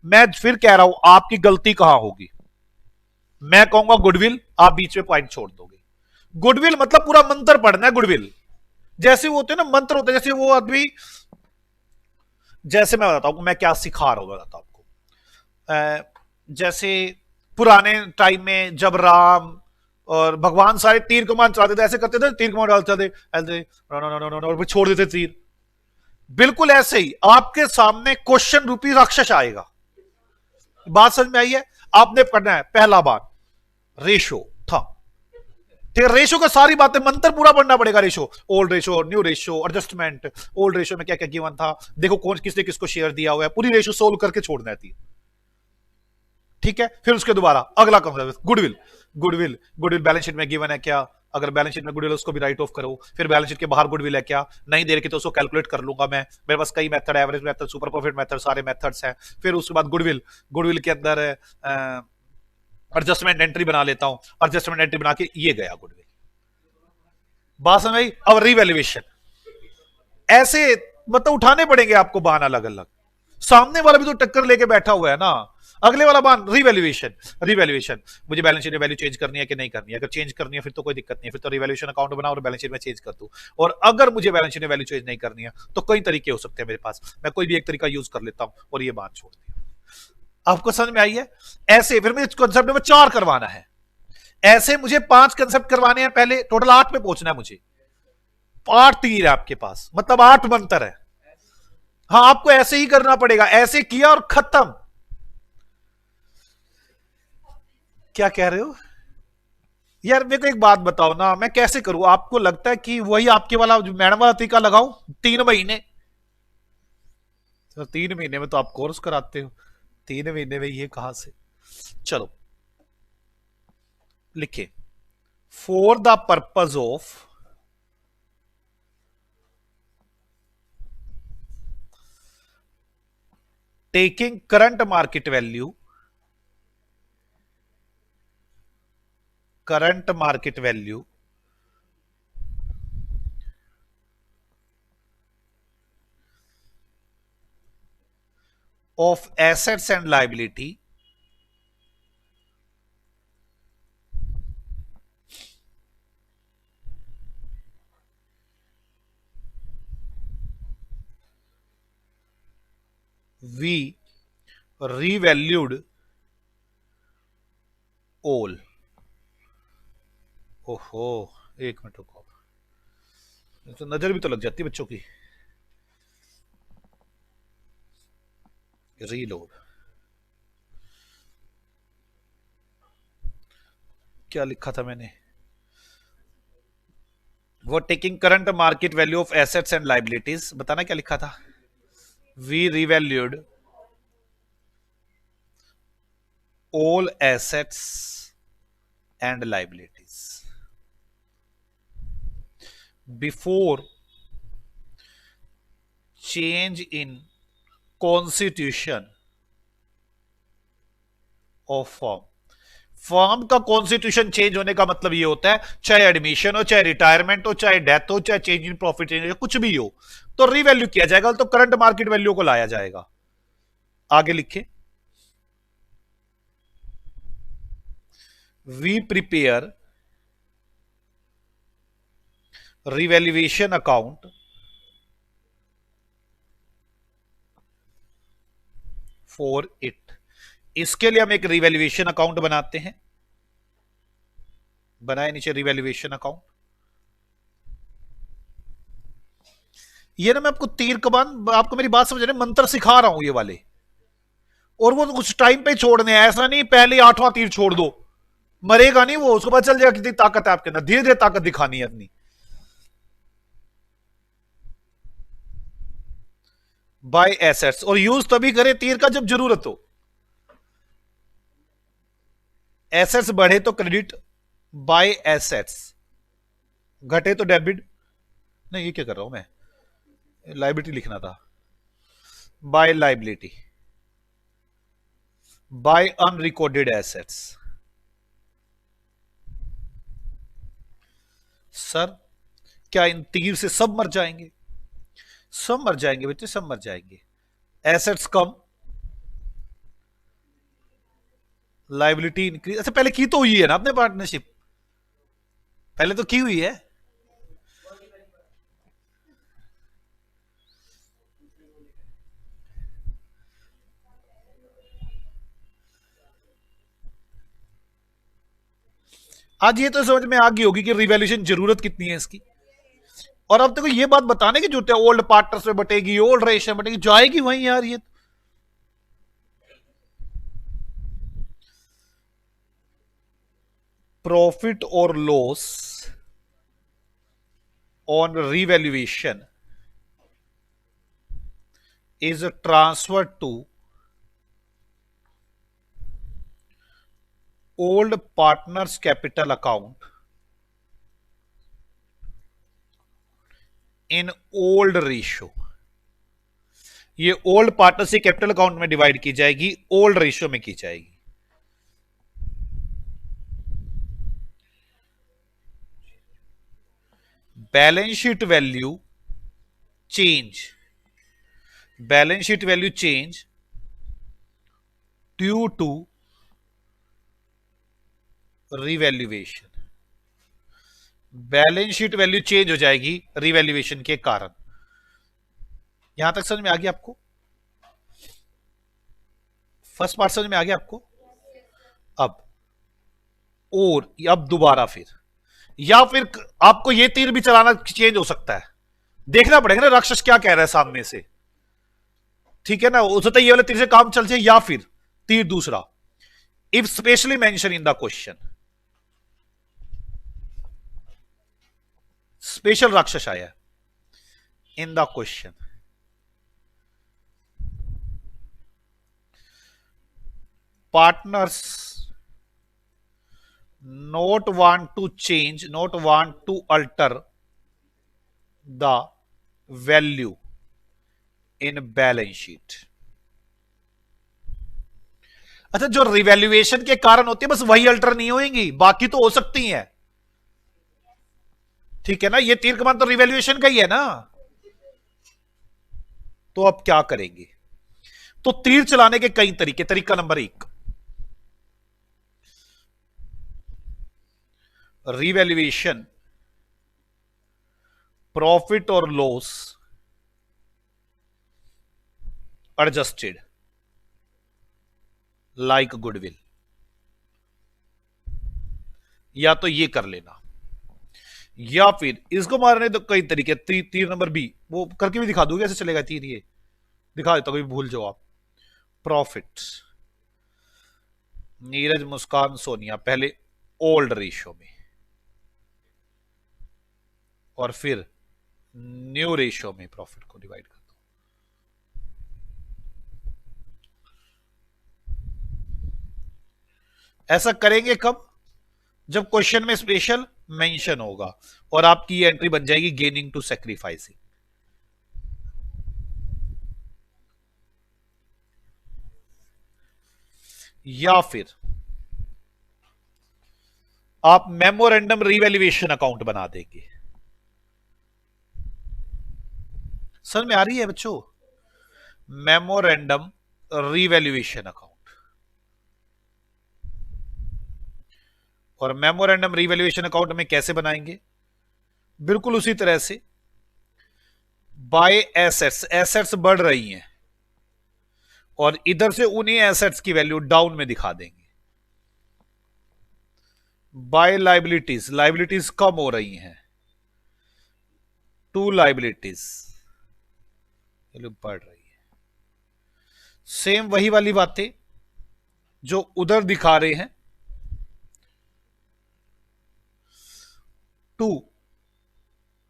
मैं फिर कह रहा हूं, आपकी गलती कहां होगी? मैं कहूंगा गुडविल, आप बीच में पॉइंट छोड़ दोगे। गुडविल मतलब पूरा मंत्र पढ़ना है गुडविल। जैसे वो होते हैं ना मंत्र होते हैं, जैसे वो आदमी, जैसे मैं बताता हूं मैं क्या सिखा रहा हूं, बताता हूं आपको। जैसे पुराने टाइम में जब राम और भगवान सारे तीर कमान चलाते थे, ऐसे करते थे, तीर कमान डालते थे ऐसे, और फिर छोड़ देते तीर। बिल्कुल ऐसे ही आपके सामने क्वेश्चन रूपी राक्षस आएगा। बात समझ में आई है? आपने पढ़ना है पहला बार रेशो था, ठीक है? रेशो का सारी बातें मंत्र पूरा पढ़ना पड़ेगा। Ratio, old ratio, new ratio, adjustment, old ratio में क्या क्या गिवन था, देखो कौन किसने किसको शेयर दिया हुआ है, पूरी रेशो सोल्व करके छोड़ना थी, ठीक है? फिर उसके दोबारा अगला concept goodwill. Goodwill, goodwill balance sheet में गिवन है क्या? अगर बैलेंस शीट में गुडविल उसको भी राइट ऑफ करो। फिर बैलेंस शीट के बाहर गुडविल है क्या? नहीं दे रखी तो उसको कैलकुलेट कर लूंगा मैं, मेरे पास कई method, average method, super profit method, सारे मेथड्स हैं। फिर उसके बाद गुडविल, गुडविल के अंदर एडजस्टमेंट एंट्री बना लेता हूं, एडजस्टमेंट एंट्री बना के ये गया गुडविल। बात समझ आई? अब रिवैल्यूएशन ऐसे मतलब उठाने पड़ेंगे आपको बान अलग अलग। सामने वाला भी तो टक्कर लेके बैठा हुआ है ना। अगले वाला बान रिवैल्यूएशन, रिवैल्यूएशन मुझे बैलेंस शीट में वैल्यू चेंज करनी है कि नहीं करनी है? अगर चेंज करनी है फिर तो कोई दिक्कत नहीं है, फिर तो रिवैल्यूएशन अकाउंट बनाओ और बैलेंस शीट में चेंज कर दूं। और अगर मुझे बैलेंस शीट में वैल्यू चेंज नहीं करनी है तो कई तरीके हो सकते हैं मेरे पास, मैं कोई भी एक तरीका यूज कर लेता हूं और ये बात छोड़ दी। आपको समझ में आई है? ऐसे फिर मुझे कंसेप्ट नंबर 4 करवाना है। ऐसे मुझे 5 कंसेप्ट करवाने हैं, पहले टोटल 8 पे पहुंचना है मुझे। 8 तीर है आपके पास, मतलब 8 मंत्र है। हाँ, आपको ऐसे ही करना पड़ेगा, ऐसे किया और खत्म। क्या कह रहे हो यार? मेरे को एक बात बताओ ना, मैं कैसे करूं? आपको लगता है कि वही आपके वाला जो मैडम वाला तरीका लगाऊं 3 महीने? तो 3 महीने में तो आप कोर्स कराते हो, 3 महीने में ये कहां से? चलो लिखे, for the purpose of taking current market value, current market value of assets and liability we revalued all. ओहो, एक मिनट रुको, तो नजर भी तो लग जाती है बच्चों की। रीलोड, क्या लिखा था मैंने? वो taking current market value of assets and liabilities, बताना क्या लिखा था? We revalued all assets and liabilities before change in constitution of firm। Firm का कॉन्स्टिट्यूशन चेंज होने का मतलब ये होता है, चाहे एडमिशन हो, चाहे रिटायरमेंट हो, चाहे डेथ हो, चाहे चेंज इन प्रॉफिट चेंज हो, कुछ भी हो, तो रीवैल्यू किया जाएगा, तो करंट मार्केट वैल्यू को लाया जाएगा। आगे लिखे, we prepare revaluation account for it. इसके लिए हम एक रिवैल्यूएशन अकाउंट बनाते हैं, बनाए नीचे रिवैल्यूएशन अकाउंट। ये ना मैं आपको तीर कमान, आपको मेरी बात समझ रहे, मंत्र सिखा रहा हूं ये वाले, और वो कुछ टाइम पे छोड़ने हैं, ऐसा नहीं पहले 8वां तीर छोड़ दो, मरेगा नहीं वो, उसको पता चल जाएगा कितनी ताकत है आपके अंदर, धीरे धीरे ताकत दिखानी है अपनी। बाय एसेट्स, और यूज तभी करें तीर का जब जरूरत हो। एसेट्स बढ़े तो क्रेडिट, बाय एसेट्स घटे तो डेबिट। नहीं, ये क्या कर रहा हूं मैं, लाइबिलिटी लिखना था, by liability, by unrecorded assets. Sir क्या इन तीर से सब मर जाएंगे? सब मर जाएंगे बच्चे, सब मर जाएंगे। एसेट्स कम, लाइबिलिटी इंक्रीज। अच्छा, पहले की तो हुई है ना आपने पार्टनरशिप, पहले तो की हुई है। आज ये तो समझ में आ गई होगी कि रिवैल्यूएशन जरूरत कितनी है इसकी। और अब देखो ये बात बताने की जरूरत है, ओल्ड पार्टनर्स में बटेगी, ओल्ड रेशियो बटेगी, जाएगी वहीं यार ये। प्रॉफिट और loss on revaluation is transferred to old partners capital account in old ratio। ये ओल्ड पार्टनर से कैपिटल अकाउंट में डिवाइड की जाएगी, ओल्ड रेशियो में की जाएगी। Balance sheet value change, balance sheet value change due to revaluation. Balance sheet value change हो जाएगी रिवैल्यूएशन के कारण। यहां तक समझ में आ गया आपको? फर्स्ट पार्ट समझ में आ गया आपको? अब और अब दोबारा फिर, या फिर आपको ये तीर भी चलाना चेंज हो सकता है, देखना पड़ेगा ना राक्षस क्या कह रहा है सामने से, ठीक है ना? हो सकता है ये वाले तीर से काम चल जाए, या फिर तीर दूसरा, if specially mention in the question, special राक्षस आया इन the question. Partners not want to change, not want to alter the value in balance sheet। अच्छा, जो रिवैल्यूएशन के कारण होती है बस वही अल्टर नहीं होंगी, बाकी तो हो सकती हैं, ठीक है ना? ये तीर कमान तो रिवैल्यूएशन का ही है ना। तो अब क्या करेंगे? तो तीर चलाने के कई तरीके। तरीका नंबर 1, रिवैल्यूएशन प्रॉफिट और लॉस एडजस्टेड लाइक गुडविल, या तो ये कर लेना, या फिर इसको मारने तो कई तरीके। तीन नंबर बी वो करके भी दिखा दूंगा, ऐसे चलेगा। तीन ये दिखा देता, कभी भूल जाओ आप। प्रॉफिट नीरज मुस्कान सोनिया पहले ओल्ड रेशियो में, और फिर न्यू रेशियो में प्रॉफिट को डिवाइड कर दो। ऐसा करेंगे कब? जब क्वेश्चन में स्पेशल मेंशन होगा और आपकी ये एंट्री बन जाएगी गेनिंग टू सैक्रिफाइसिंग। या फिर आप मेमोरेंडम रिवैल्यूएशन अकाउंट बना देंगे। समझ में आ रही है बच्चों? मेमोरेंडम रिवैल्यूएशन अकाउंट, और मेमोरेंडम रिवैल्यूएशन अकाउंट में कैसे बनाएंगे? बिल्कुल उसी तरह से, बाय एसेट्स, एसेट्स बढ़ रही हैं और इधर से उन्हीं एसेट्स की वैल्यू डाउन में दिखा देंगे। बाय लाइबिलिटीज, लाइबिलिटीज कम हो रही हैं, टू लाइबिलिटीज वैल्यू बढ़ रही है। सेम वही वाली बातें जो उधर दिखा रहे हैं, टू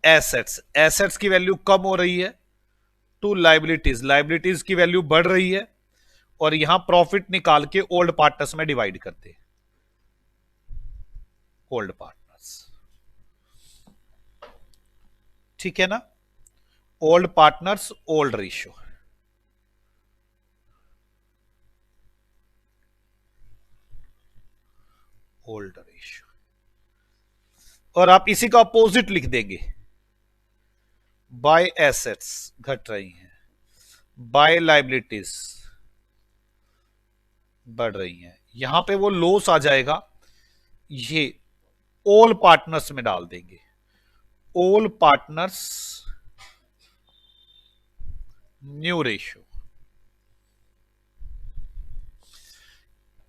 एसेट्स, एसेट्स की वैल्यू कम हो रही है, टू लाइबिलिटीज, लाइबिलिटीज की वैल्यू बढ़ रही है, और यहां प्रॉफिट निकाल के ओल्ड पार्टनर्स में डिवाइड करते हैं। ओल्ड पार्टनर्स, ठीक है ना? Old partners old ratio, old ratio, और आप इसी का अपोजिट लिख देंगे। बाय एसेट्स घट रही हैं, बाय लाइबिलिटीज बढ़ रही हैं, यहां पे वो लॉस आ जाएगा, ये ऑल पार्टनर्स में डाल देंगे। All partners new ratio.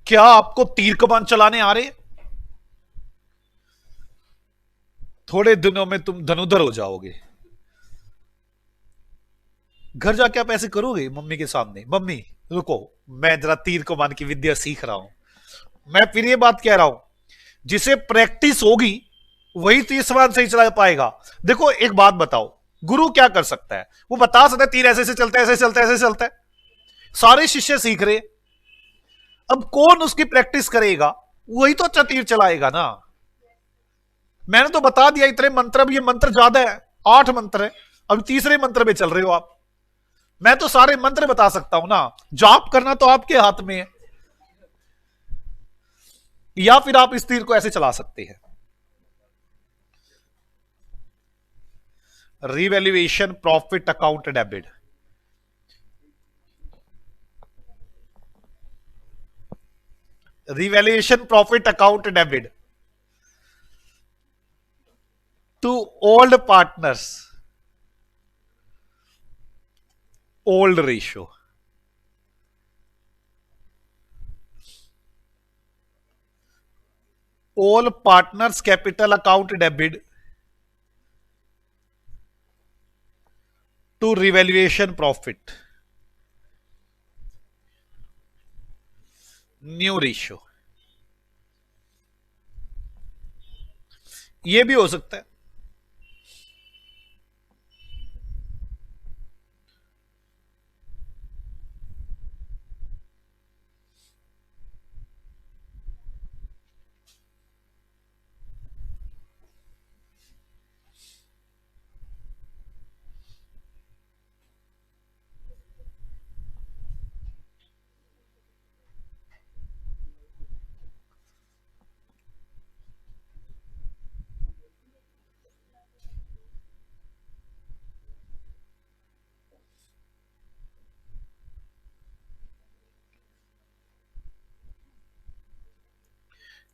क्या आपको तीर कमान चलाने आ रहे? थोड़े दिनों में तुम धनुधर हो जाओगे। घर जाके आप ऐसे करोगे मम्मी के सामने, मम्मी रुको मैं जरा तीर कमान की विद्या सीख रहा हूं। मैं फिर ये बात कह रहा हूं, जिसे प्रैक्टिस होगी वही तीर कमान सही चला पाएगा। देखो एक बात बताओ, गुरु क्या कर सकता है? वो बता सकता है तीर ऐसे से चलता है, ऐसे चलता है, ऐसे चलता है। सारे शिष्य सीख रहे, अब कौन उसकी प्रैक्टिस करेगा? वही तो अच्छा तीर चलाएगा ना। मैंने तो बता दिया इतने मंत्र, अब ये मंत्र ज्यादा है, 8 मंत्र है, अब तीसरे मंत्र में चल रहे हो आप। मैं तो सारे मंत्र बता सकता हूं ना, जाप करना तो आपके हाथ में है। या फिर आप इस तीर को ऐसे चला सकते हैं। Revaluation profit account debit, revaluation profit account debit to old partners old ratio. All partners capital account debit to revaluation profit new ratio. ये भी हो सकता है।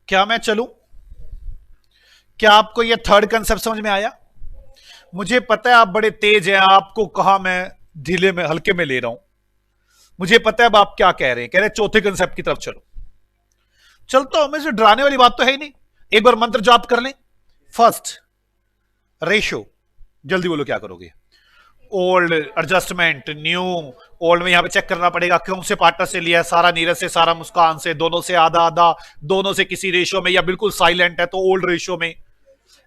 क्या मैं चलूं? क्या आपको यह थर्ड कंसेप्ट समझ में आया? मुझे पता है आप बड़े तेज हैं, आपको कहा मैं ढीले में हल्के में ले रहा हूं, मुझे पता है अब आप क्या कह रहे हैं, कह रहे हैं चौथे कंसेप्ट की तरफ चलो। चलता हूं, मैं से डराने वाली बात तो है ही नहीं। एक बार मंत्र जाप कर लें। फर्स्ट रेशो, जल्दी बोलो क्या करोगे? Old, adjustment, new. ओल्ड में यहां पे चेक करना पड़ेगा कौन से पार्टनर से लिया है, सारा नीरज से, सारा मुस्कान से, दोनों से आधा आधा, दोनों से किसी रेशो में, या बिल्कुल साइलेंट है तो ओल्ड रेशो में।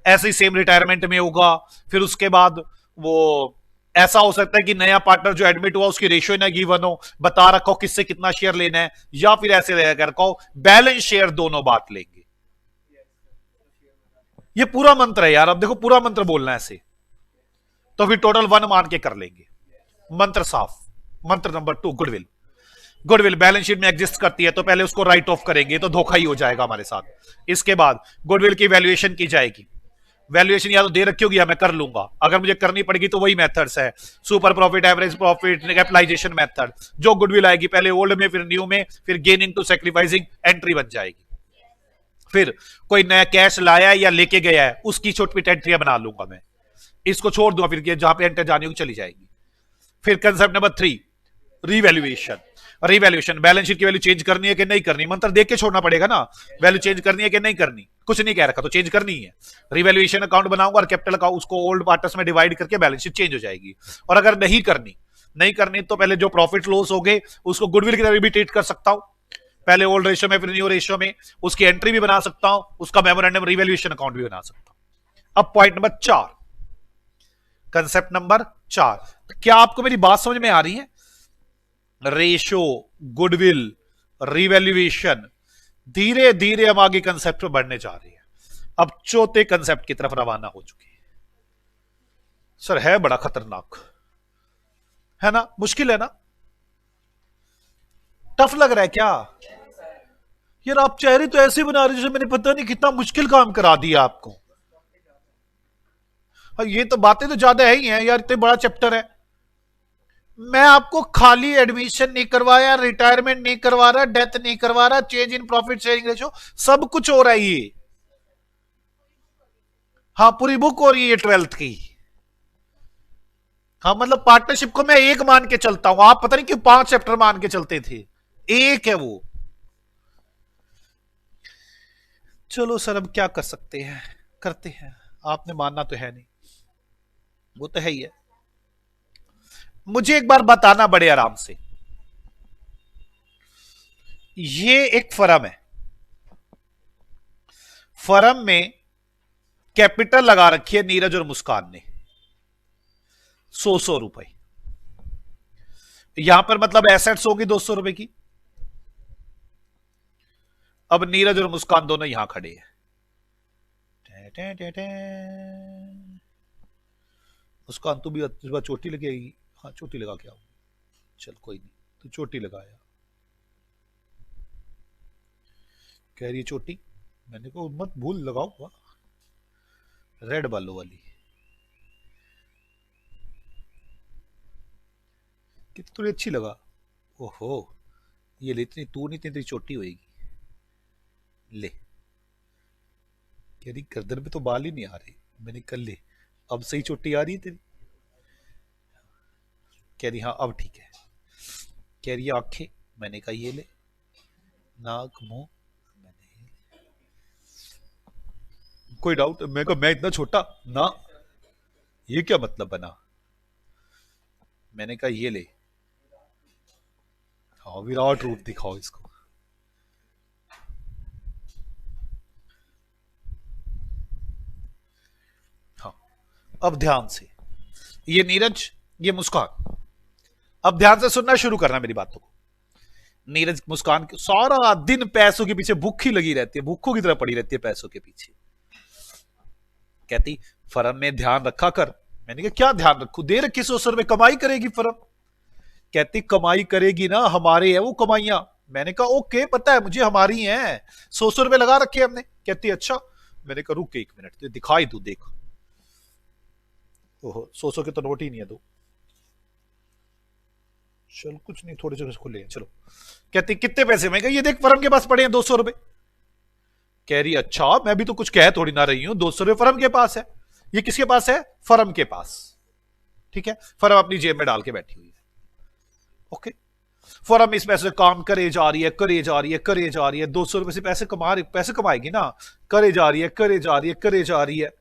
ऐसे ही सेम रिटायरमेंट में होगा। फिर उसके बाद वो ऐसा हो सकता है कि नया पार्टनर जो एडमिट हुआ उसकी रेशियो ना गिवन हो, बता रखा हो किससे कितना शेयर लेना है, या फिर ऐसे लेकर रखा हो बैलेंस शेयर दोनों बात लेंगे। ये पूरा मंत्र है यार, अब देखो पूरा मंत्र बोलना है ऐसे, तो फिर टोटल 1 मान के कर लेंगे। मंत्र साफ। मंत्र number 2 goodwill. Goodwill balance sheet में एग्जिस्ट करती है तो पहले उसको राइट ऑफ करेंगे, तो धोखा ही हो जाएगा हमारे साथ। इसके बाद गुडविल की वैल्यूएशन की जाएगी। वैल्यूएशन या तो दे रखी होगी या मैं कर लूंगा, अगर मुझे करनी पड़ेगी तो वही मेथड्स है, super profit, average profit, capitalisation method. जो गुडविल आएगी पहले ओल्ड में, फिर न्यू में, फिर गेनिंग टू सैक्रिफाइसिंग एंट्री बन जाएगी। फिर कोई नया कैश लाया है या लेके गया है उसकी छोटी पिट एंट्री बना लूंगा मैं, इसको छोड़ दूंगा, फिर जहां पे एंटर जानी होगी चली जाएगी। फिर concept number 3 revaluation. Revaluation, balance sheet की वैल्यू चेंज करनी है कि नहीं करनी, मंत्र देख के छोड़ना पड़ेगा ना। वैल्यू चेंज करनी है कि नहीं करनी, कुछ नहीं कह रखा तो चेंज करनी है। रिवैल्यूएशन अकाउंट बनाऊंगा और कैपिटल अकाउंट उसको ओल्ड पार्टनर्स में डिवाइड करके बैलेंस शीट चेंज हो जाएगी। और अगर नहीं करनी तो पहले जो प्रॉफिट लॉस हो गए उसको गुडविल की तरह भी ट्रीट कर सकता हूं, पहले ओल्ड रेशियो में फिर न्यू रेशियो में, उसकी एंट्री भी बना सकता हूं, उसका मेमोरेंडम रिवैल्यूएशन अकाउंट भी बना सकता हूं। अब पॉइंट नंबर 4, कंसेप्ट नंबर 4, क्या आपको मेरी बात समझ में आ रही है? रेशो, गुडविल, रिवैल्यूएशन, धीरे धीरे हम आगे कंसेप्ट पर बढ़ने जा रहे हैं। अब चौथे कंसेप्ट की तरफ रवाना हो चुके हैं। सर है बड़ा खतरनाक है ना, मुश्किल है ना, टफ लग रहा है क्या? यार आप चेहरे तो ऐसे बना रहे जैसे मैंने पता नहीं कितना मुश्किल काम करा दिया आपको। ये तो बातें तो ज्यादा है ही हैं यार, इतने बड़ा चैप्टर है। मैं आपको खाली एडमिशन नहीं करवाया, रिटायरमेंट नहीं करवा रहा, डेथ नहीं करवा रहा, change in profit sharing ratio, सब कुछ हो रहा है ये। हाँ पूरी बुक हो रही है 12th की। हाँ मतलब पार्टनरशिप को मैं एक मान के चलता हूं, आप पता नहीं क्यों 5 चैप्टर मान के चलते थे, एक है वो। चलो सर अब क्या कर सकते हैं, करते हैं, आपने मानना तो है नहीं, वो तो है ही है। मुझे एक बार बताना बड़े आराम से, ये एक फर्म है, फर्म में कैपिटल लगा रखी है नीरज और मुस्कान ने 100 रुपए। यहां पर मतलब एसेट्स होगी 200 रुपए की। अब नीरज और मुस्कान दोनों यहां खड़े हैं। मुस्कान तू भी इस बार चोटी लगेगी? हाँ चोटी लगा के आओ, चल कोई नहीं, तो चोटी लगाया, कह रही चोटी, मैंने कहा मत भूल लगाओ, रेड बालों वाली, कितनी थोड़ी अच्छी लगा। ओहो ये ले, इतनी तू नहीं, इतनी तेरी चोटी होएगी, ले। कह रही गर्दन पे तो बाल ही नहीं आ रहे, मैंने कर ले, अब सही चोटी आ रही है तेरी? कह रही हाँ अब ठीक है। कह रही आंखें, मैंने कहा ये ले, नाक मुंह, मैंने कोई डाउट? मैं कहा मैं इतना छोटा ना, ये क्या मतलब बना? मैंने कहा ये ले, हाँ विराट रूप दिखाओ इसको। हाँ अब ध्यान से, ये नीरज, ये मुस्कान, अब ध्यान से सुनना शुरू करना मेरी बातों को। नीरज मुस्कान सारा दिन पैसों के पीछे भूखी लगी रहती है, भूखों की तरह पड़ी रहती है पैसों के पीछे। कहती फर्म में ध्यान रखा कर। मैंने कहा क्या ध्यान रखू, दे रखी 100 रुपए, कमाई करेगी फर्म। कहती कमाई करेगी ना, हमारे है वो कमाइयां। मैंने कहा ओके पता है मुझे, हमारी हैं, 100 रुपए लगा रखे हमने। कहती अच्छा। मैंने कहा रुक 1 मिनट, तो दिखाई दू, देख, ओहो 100 के तो नोट ही नहीं है दो। चल कुछ नहीं, थोड़े से खुले हैं, चलो। कहती कितने पैसे? मैं कहा ये देख फर्म के पास पड़े हैं 200 रुपए। कह रही अच्छा, मैं भी तो कुछ कह थोड़ी ना रही हूं, 200 रुपए फर्म के पास है। ये किसके पास है? फर्म के पास। ठीक है, फर्म अपनी जेब में डाल के बैठी हुई है। ओके, फर्म इस पैसे काम करे जा रही है, करे जा रही है, करे जा रही है, 200 रुपए से पैसे कमाएगी ना, करे जा रही है, करे जा रही है, करे जा रही है।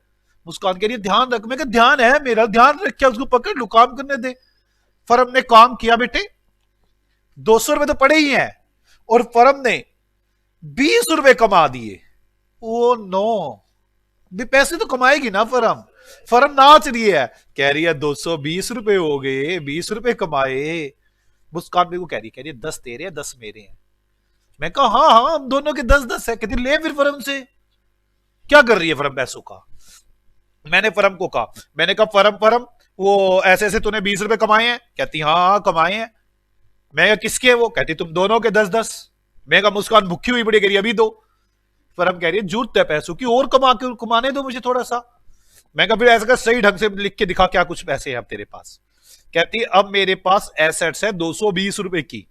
मुस्कान कह रही है ध्यान रख। मैं ध्यान है मेरा, ध्यान रख क्या, उसको पकड़ लो, काम करने दे। फर्म ने काम किया बेटे, 200 रुपए तो पड़े ही हैं, और फर्म ने 20 रुपए कमा दिए। ओ नो, भी पैसे तो कमाएगी ना फर्म। फर्म नाच रही है, कह रही है 220 रुपए हो गए, 20 रुपए कमाए। मुस्कान भी को कह रही है 10 तेरे हैं 10 मेरे हैं। मैं कहा हाँ हाँ हम दोनों के 10-10 है। कहती ले फिर फर्म से। क्या कर रही है फर्म पैसों का? मैंने फर्म को कहा, मैंने कहा फर्म फर्म वो ऐसे ऐसे तूने 20 रुपए कमाए हैं? कहती हाँ हाँ कमाए हैं। मैं कहा किसके है वो? कहती तुम दोनों के 10-10। मैं कहा मुस्कान भुक्खी हुई पड़ी, कह रही अभी दो। फर्म कह रही है जरूरत है पैसों की, और कमाने दो मुझे थोड़ा सा। मैं कहा फिर ऐसा कर सही ढंग से लिख के दिखा क्या कुछ पैसे हैं अब तेरे पास। कहती अब मेरे पास एसेट्स है 220 रुपए की,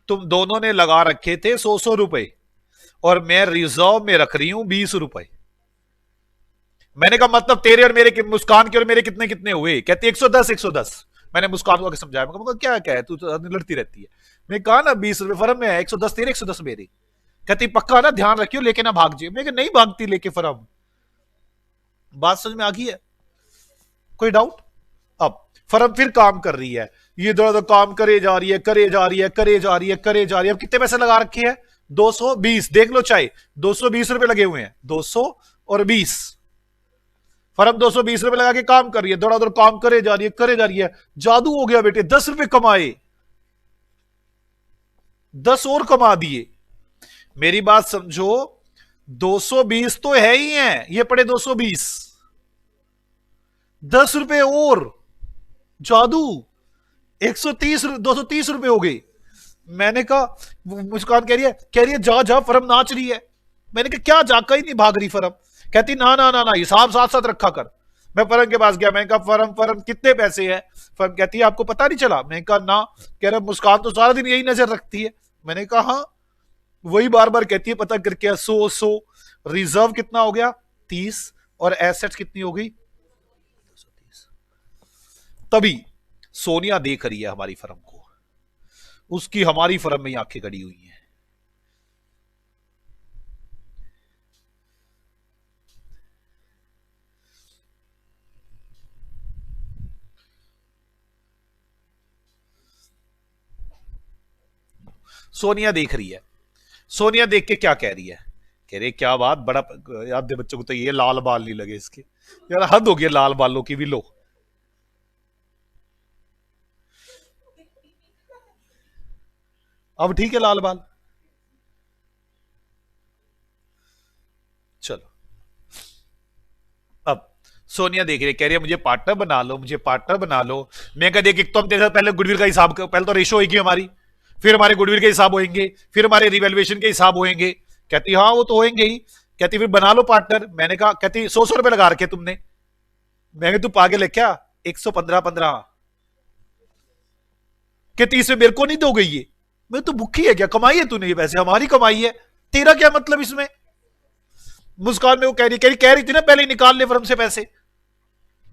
तुम दोनों ने लगा रखे थे 100-100 रुपए, और मैं रिजर्व में रख रही हूं 20 रुपए। मैंने कहा मतलब तेरे और मेरे, मुस्कान के और मेरे कितने कितने हुए? कहती 110-110। मैंने मुस्कान को समझाया, मैं कहा क्या क्या है तू तो लड़ती रहती है। मैं कहा ना 20 रुपए फर्म में है, 110 तेरे 110 मेरे। कहती पक्का ना, ध्यान रखियो लेके ना भाग जाए। मैं नहीं भागती लेके फर्म। बात समझ में आ गई है? कोई डाउट? अब फर्म फिर काम कर रही है, ये दो काम करे जा रही है, करे जा रही है, करे जा रही है, करे जा रही है। अब कितने पैसे लगा रखे हैं? 220। देख लो चाहे 220 रुपए लगे हुए हैं, 200 और 20। फर्म 220 रुपए लगा के काम कर रही है, दौड़ा दौड़ काम करे जा रही है, करे जा रही है। जादू हो गया बेटे, 10 रुपए कमाए, 10 और कमा दिए। मेरी बात समझो, 220 तो है ही है, ये पड़े 220, 10 रुपए और जादू, 230 रुपए हो गए। मैंने कहा, मुस्कान कह रही है जा जा फर्म नाच रही है। मैंने कहा क्या जा, कहीं नहीं भाग रही फर्म। कहती ना ना ना ना, हिसाब साथ साथ रखा कर। मैं फर्म के पास गया, मैंने कहा फर्म फर्म कितने पैसे हैं? फर्म कहती है आपको पता नहीं चला? मैंने कहा ना। कह रहा मुस्कान तो सारा दिन यही नजर रखती है। मैंने कहा हाँ, वही बार बार कहती है पता करके 100। रिजर्व कितना हो गया? 30, और एसेट्स कितनी हो गई? 230। तभी सोनिया देख रही है हमारी फर्म को, उसकी हमारी फर्म में आंखें गड़ी हुई हैं। सोनिया देख रही है। सोनिया देख के क्या कह रही है? कह रही क्या बात, बड़ा याद दे बच्चों को तो ये लाल बाल नहीं लगे इसके। यार हद हो गया लाल बालों की भी। लो अब ठीक है लाल बाल। चलो अब सोनिया देख रही है, कह रही है मुझे पार्टनर बना लो, मुझे पार्टनर बना लो। मैं कह देख, एक तो हम तेरे साथ पहले गुडविल का हिसाब, पहले तो रेशो होगी हमारी, फिर हमारे गुडविल के हिसाब होंगे, फिर हमारे रिवैल्यूएशन के हिसाब होंगे। कहती हाँ वो तो होंगे ही। कहती फिर बना लो पार्टनर। मैंने कहा, कहती 100-100 रुपए लगा रखे तुमने। मैं तू पागल है क्या? 115-15। कहती इसमें मेरे को नहीं दोगे ये? मैं तो भूखी है क्या? कमाई है तूने ये पैसे, हमारी कमाई है, तेरा क्या मतलब इसमें? मुस्कान में वो कह रही थी ना पहले निकाल ले फर्म से पैसे।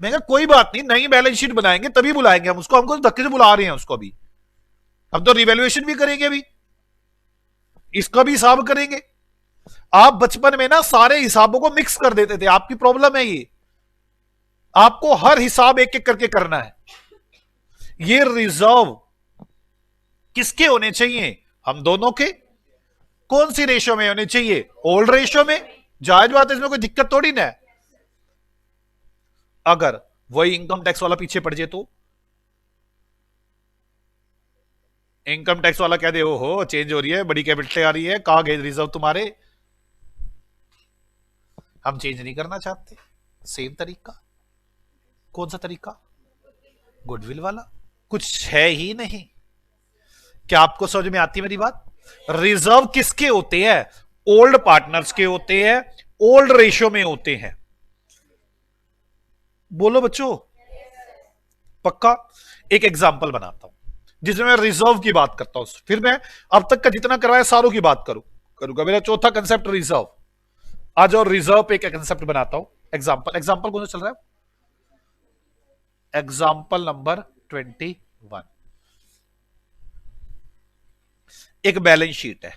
मैं कहा कोई बात नहीं, नई बैलेंस शीट बनाएंगे तभी बुलाएंगे हम उसको, हमको धक्के से बुला रहे हैं उसको अभी। अब तो रिवैल्यूएशन भी करेंगे, अभी इसका भी हिसाब करेंगे। आप बचपन में ना सारे हिसाबों को मिक्स कर देते थे, आपकी प्रॉब्लम है ये। आपको हर हिसाब एक एक करके करना है। ये रिजर्व किसके होने चाहिए? हम दोनों के। कौन सी रेशो में होने चाहिए? ओल्ड रेशो में। जायज बात है, इसमें कोई दिक्कत थोड़ी ना है। अगर वही इनकम टैक्स वाला पीछे पड़ जाए तो इनकम टैक्स वाला कह दे ओ हो चेंज हो रही है, बड़ी कैपिटल आ रही है, कहां गए रिजर्व तुम्हारे? हम चेंज नहीं करना चाहते। सेम तरीका। कौन सा तरीका? गुडविल वाला। कुछ है ही नहीं। क्या आपको समझ में आती है मेरी बात? रिजर्व किसके होते हैं? ओल्ड पार्टनर्स के होते हैं, ओल्ड रेशियो में होते हैं। बोलो बच्चों, पक्का? एक एग्जांपल बनाता हूं जिसमें मैं रिजर्व की बात करता हूं, फिर मैं अब तक का जितना करवाया सारों की बात करूंगा। मेरा चौथा कंसेप्ट रिजर्व। आज और रिजर्व पे एक कंसेप्ट बनाता हूं। एग्जांपल कौन सा चल रहा है? Example number 21। एक बैलेंस शीट है,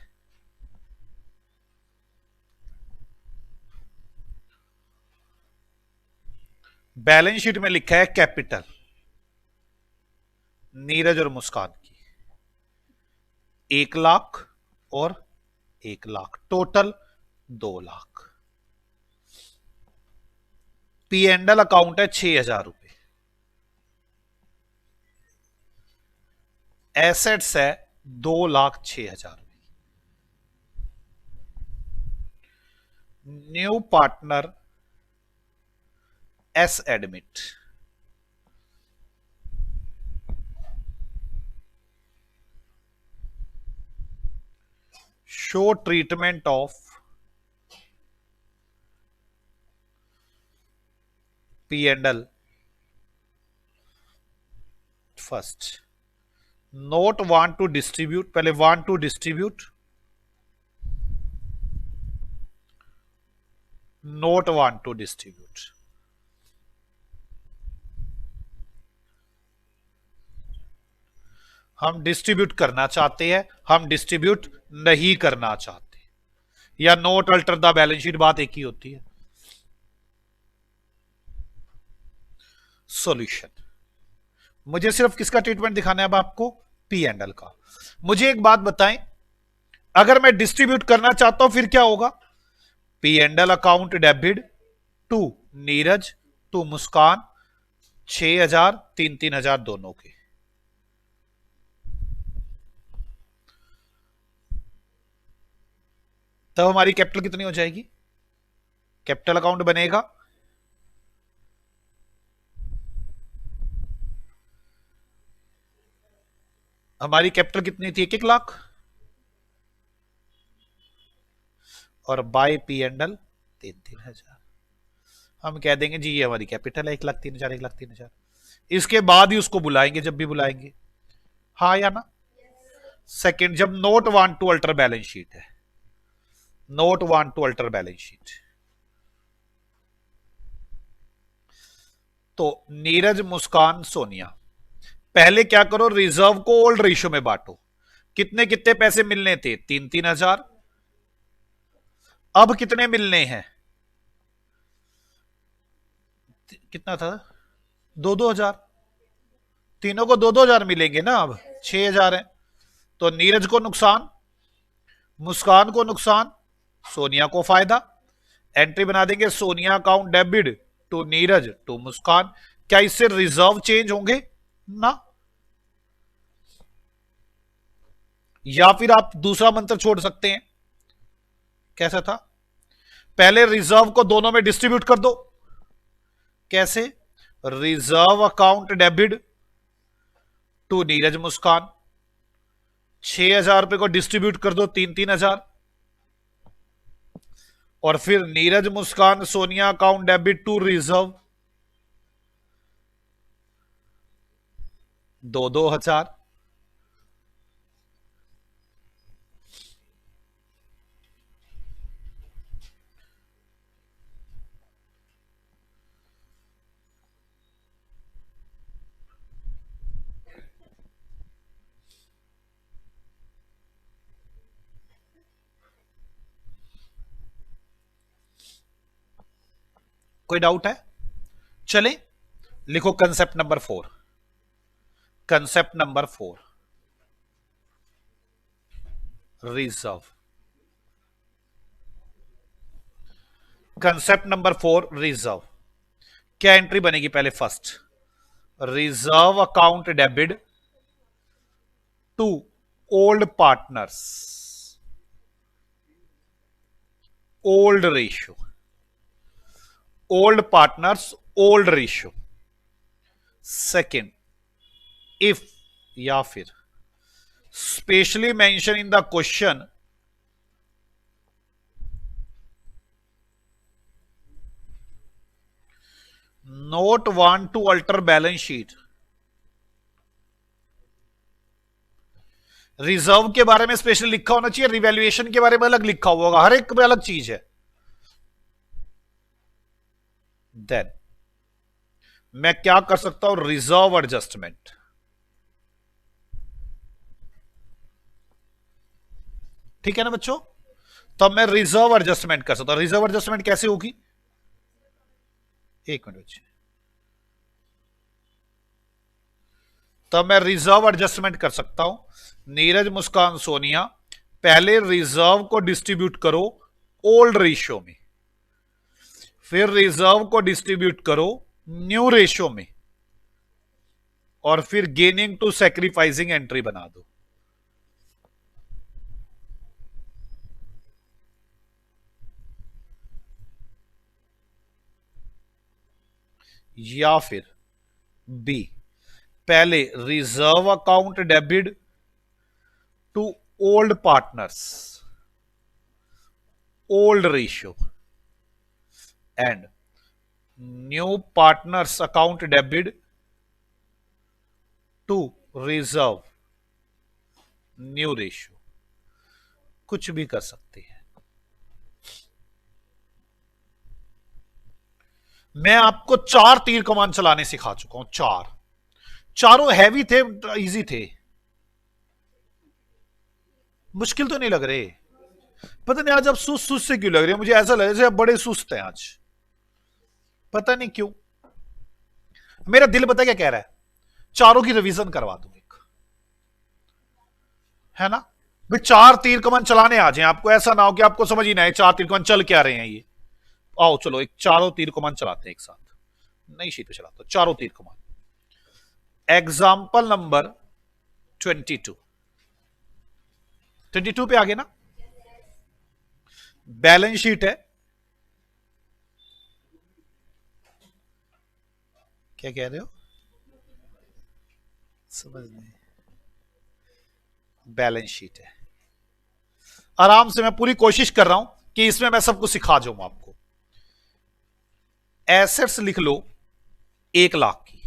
बैलेंस शीट में लिखा है कैपिटल नीरज और मुस्कान की 1 लाख और 1 lakh, total 2 lakh. P and L account है 6,000 रुपए, एसेट्स है 2,06,000। New partner S admit, show treatment of P and L first, not want to distribute, पहले want to distribute, not want to distribute. हम डिस्ट्रीब्यूट करना चाहते हैं, हम डिस्ट्रीब्यूट नहीं करना चाहते, या not alter the balance sheet, बात एक ही होती है। सॉल्यूशन, मुझे सिर्फ किसका ट्रीटमेंट दिखाना है अब आपको, पी एंड एल का। मुझे एक बात बताएं, अगर मैं डिस्ट्रीब्यूट करना चाहता हूं फिर क्या होगा, P and L account debit to Neeraj to Muskan, 6,000 3,000 दोनों के, तब हमारी कैपिटल कितनी हो जाएगी, कैपिटल अकाउंट बनेगा हमारी कैपिटल कितनी थी, 1,1 लाख, और बाय पी एंड एल 3,000। हम कह देंगे जी ये हमारी कैपिटल है 1,03,000, 1,03,000। इसके बाद ही उसको बुलाएंगे जब भी बुलाएंगे, हाँ या ना। सेकंड, जब not want to alter balance sheet है, not want to alter balance sheet, तो नीरज मुस्कान सोनिया, पहले क्या करो, रिजर्व को ओल्ड रेशियो में बांटो, कितने कितने पैसे मिलने थे, 3,000, अब कितने मिलने हैं, कितना था, 2,000, तीनों को 2,000 मिलेंगे ना, अब 6,000 है, तो नीरज को नुकसान, मुस्कान को नुकसान, सोनिया को फायदा। एंट्री बना देंगे, Sonia account debit to Neeraj to Muskan. क्या इससे रिजर्व चेंज होंगे ना, या फिर आप दूसरा मंत्र छोड़ सकते हैं, कैसा था, पहले रिजर्व को दोनों में डिस्ट्रीब्यूट कर दो, कैसे, reserve account debit to Neeraj Muskan, 6,000 रुपए को डिस्ट्रीब्यूट कर दो 3,000, और फिर Neeraj Muskan Sonia account debit to reserve 2,000। कोई डाउट है, चले लिखो concept number 4, concept number 4, reserve, concept number 4 reserve. क्या एंट्री बनेगी, पहले first, reserve account debit to old partners, old ratio, old partners old ratio. Second, if, या फिर specially mention in the question note want to alter balance sheet. Reserve के बारे में special लिखा होना चाहिए, रिवैल्यूएशन के बारे में अलग लिखा हुआ होगा, हर एक में अलग चीज है। देन मैं क्या कर सकता हूं, रिजर्व एडजस्टमेंट, ठीक है ना बच्चों? तो मैं रिजर्व एडजस्टमेंट कर सकता हूं। रिजर्व एडजस्टमेंट कैसे होगी? एक मिनट बच्चे, तो मैं रिजर्व एडजस्टमेंट कर सकता हूं। नीरज, मुस्कान, सोनिया, पहले रिजर्व को डिस्ट्रीब्यूट करो ओल्ड रेशियो में, फिर रिजर्व को डिस्ट्रीब्यूट करो न्यू रेशियो में, और फिर गेनिंग टू सैक्रिफाइसिंग एंट्री बना दो। या फिर बी, पहले reserve account debit to old partners old ratio and new partners account debit to reserve new ratio. कुछ भी कर सकते हैं। मैं आपको 4 तीर कमान चलाने सिखा चुका हूं। चारों हैवी थे, इजी थे। मुश्किल तो नहीं लग रहे? पता नहीं आज आप सुस्त सुस्त से क्यों लग रहे हैं। मुझे ऐसा लग रहा है जैसे आप बड़े सुस्त हैं आज, पता नहीं क्यों। मेरा दिल पता क्या कह रहा है, चारों की रिवीजन करवा दूं एक, है ना भाई। 4 तीर कमान चलाने आ जाए, आपको ऐसा ना हो कि आपको समझ ही ना आए 4 तीर कमान चल क्या रहे हैं ये। आओ चलो एक चारों तीर कमान चलाते हैं एक साथ। नई शीट पे चलाता हूं चारों तीर कमान। एग्जाम्पल नंबर 22 पे आ गए ना? बैलेंस शीट है। क्या कह रहे हो? समझ नहीं। बैलेंस शीट है। आराम से मैं पूरी कोशिश कर रहा हूं कि इसमें मैं सबको सिखा जाऊं आपको। एसेट्स लिख लो 1 लाख की,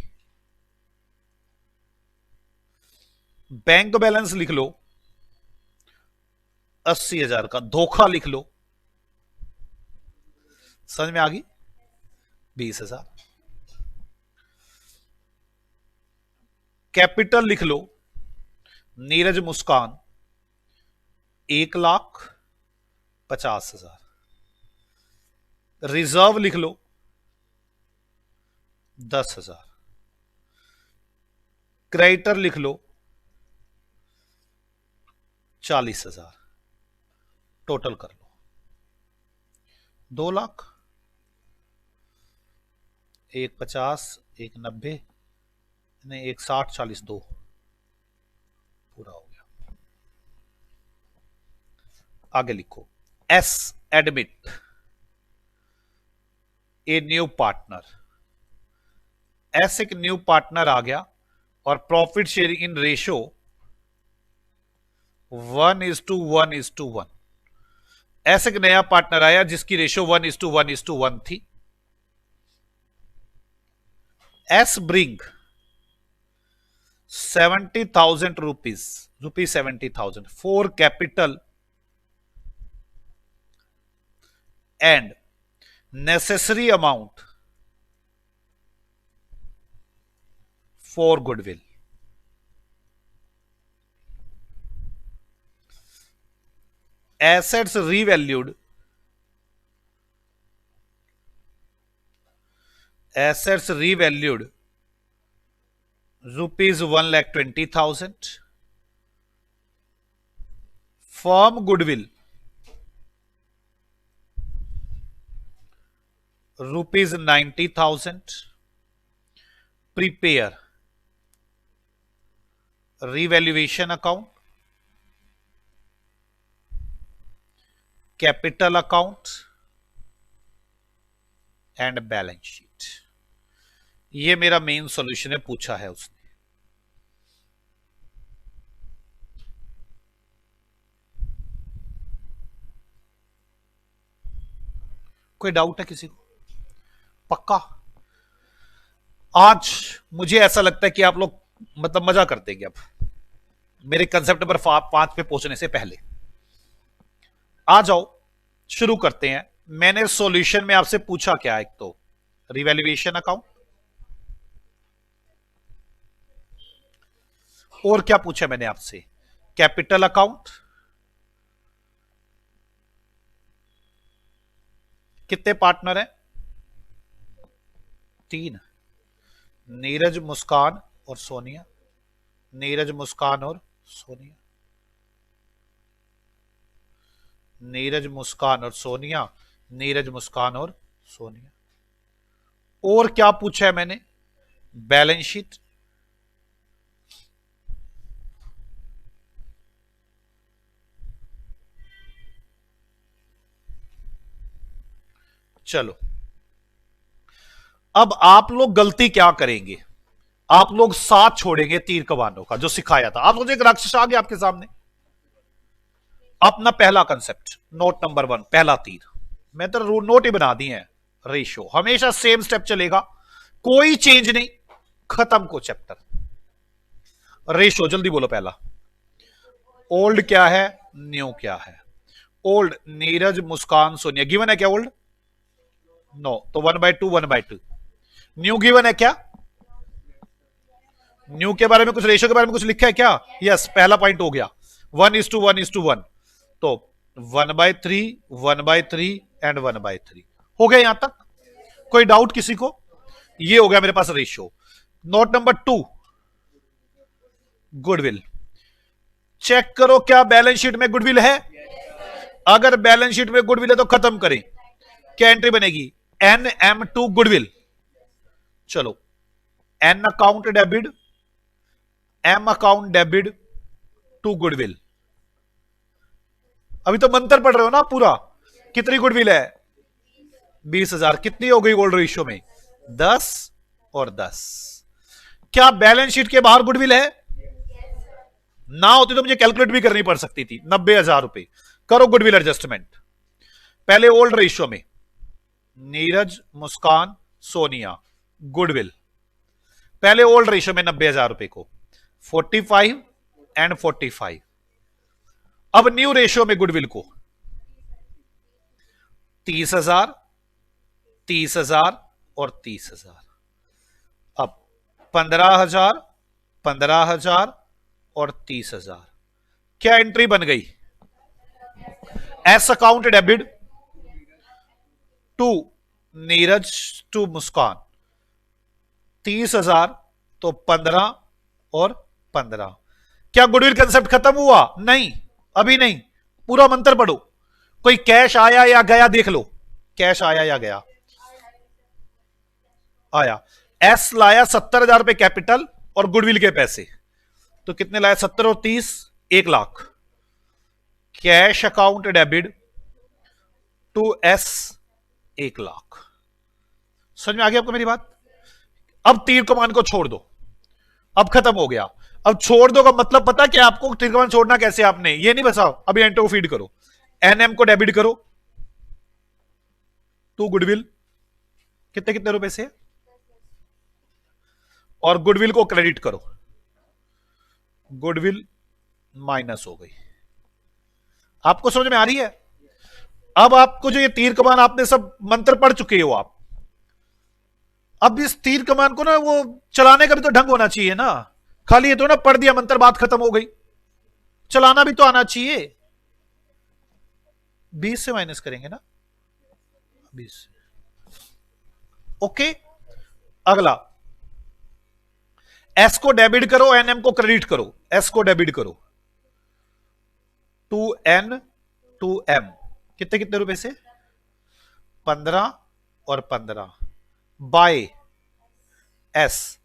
बैंक बैलेंस लिख लो 80,000 का, धोखा लिख लो, समझ में आ गई, 20,000। कैपिटल लिख लो नीरज मुस्कान 1,50,000। रिजर्व लिख लो 10,000। क्रेडिटर लिख लो 40,000। टोटल कर लो 2 लाख, 1,50, 1,90, नहीं 1,60, 40, 2 पूरा हो गया। आगे लिखो S admit a new partner. S एक न्यू पार्टनर आ गया और प्रॉफिट शेयरिंग इन रेशियो 1:1:1। ऐसे एक नया पार्टनर आया जिसकी रेशियो 1:1:1 थी। S bring 70,000 rupees 70,000 for capital and necessary amount for goodwill. assets revalued rupees 1,20,000। firm goodwill rupees 90,000। prepare revaluation account, capital account and balance sheet. ये मेरा मेन सॉल्यूशन है, पूछा है उसने। कोई डाउट है किसी को? पक्का? आज मुझे ऐसा लगता है कि आप लोग मतलब मजा कर देंगे अब मेरे कंसेप्ट नंबर 5 पे पहुंचने से पहले। आ जाओ शुरू करते हैं। मैंने सॉल्यूशन में आपसे पूछा क्या? एक तो रिवैल्यूएशन अकाउंट, और क्या पूछा मैंने आपसे? कैपिटल अकाउंट, कितने पार्टनर हैं? 3। नीरज, मुस्कान और सोनिया। नीरज, मुस्कान और सोनिया। नीरज, मुस्कान और सोनिया। नीरज, मुस्कान और सोनिया। और क्या पूछा है मैंने? Balance sheet. चलो, अब आप लोग गलती क्या करेंगे? आप लोग साथ छोड़ेंगे तीर कमानों का जो सिखाया था। आप लोग, एक राक्षस आ गया आपके सामने। अपना पहला कंसेप्ट, नोट नंबर 1, पहला तीर। मैं तो नोट ही बना दी है। रेशियो हमेशा सेम स्टेप चलेगा, कोई चेंज नहीं। खत्म को चैप्टर। रेशियो जल्दी बोलो। पहला, ओल्ड क्या है, न्यू क्या है? ओल्ड नीरज, मुस्कान, सोनिया। गिवन है क्या ओल्ड? नो, तो 1/2, 1/2। न्यू गिवन है क्या? न्यू के बारे में कुछ, रेशियो के बारे में कुछ लिखा है क्या? यस, पहला पॉइंट हो गया। 1:1:1। तो 1/3, 1/3 एंड 1/3 हो गया यहां तक। कोई डाउट किसी को? ये हो गया मेरे पास ratio. Note number 2, goodwill. Check करो क्या बैलेंस शीट में गुडविल है। अगर बैलेंस शीट में गुडविल है तो खत्म करें। क्या एंट्री बनेगी? NM2 goodwill. चलो, N account debit, M account debit to goodwill. अभी तो मंत्र पढ़ रहे हो ना पूरा। कितनी गुडविल है? 20,000। कितनी हो गई ओल्ड रेशियो में? 10 और 10। क्या बैलेंस शीट के बाहर गुडविल है? ना होती तो मुझे कैलकुलेट भी करनी पड़ सकती थी। 90,000 रुपए। करो गुडविल एडजस्टमेंट। पहले ओल्ड रेशियो में नीरज, मुस्कान, सोनिया, गुडविल। पहले ओल्ड रेशियो में 90,000 रुपए को 45 एंड 45। अब न्यू रेशियो में गुडविल को 30,000, 30,000 और 30,000। अब 15,000, 15,000 और 30,000। क्या एंट्री बन गई? S account debit to Neeraj to Muskan. 30,000 तो 15 और 15। क्या गुडविल कंसेप्ट खत्म हुआ? नहीं, अभी नहीं। पूरा मंत्र पढ़ो। कोई कैश आया या गया देख लो। कैश आया या गया? आया। एस लाया 70,000 रुपए कैपिटल और गुडविल के पैसे। तो कितने लाया? 70 और 30, 1 lakh. Cash account debit to S, 1 lakh. समझ में आ गया आपको मेरी बात? अब तीर कमान को छोड़ दो। अब खत्म हो गया। अब छोड़ दो का मतलब पता क्या आपको? तीर कमान छोड़ना कैसे आपने, ये नहीं बताओ। अभी एंटर को फीड करो। एनएम को डेबिट करो टू गुडविल। कितने कितने रुपए से? और गुडविल को क्रेडिट करो। गुडविल माइनस हो गई। आपको समझ में आ रही है? अब आपको जो ये तीर कमान आपने सब मंत्र पढ़ चुके हो आप। अब इस तीर कमान को ना वो चलाने का भी तो ढंग होना चाहिए ना। खाली ये तो ना पढ़ दिया मंत्र, बात खत्म हो गई। चलाना भी तो आना चाहिए। 20 से माइनस करेंगे ना, 20। ओके, अगला एस को डेबिट करो, एनएम को क्रेडिट करो। एस को डेबिट करो 2N 2M। कितने कितने रुपए से? 15 और 15 बाय एस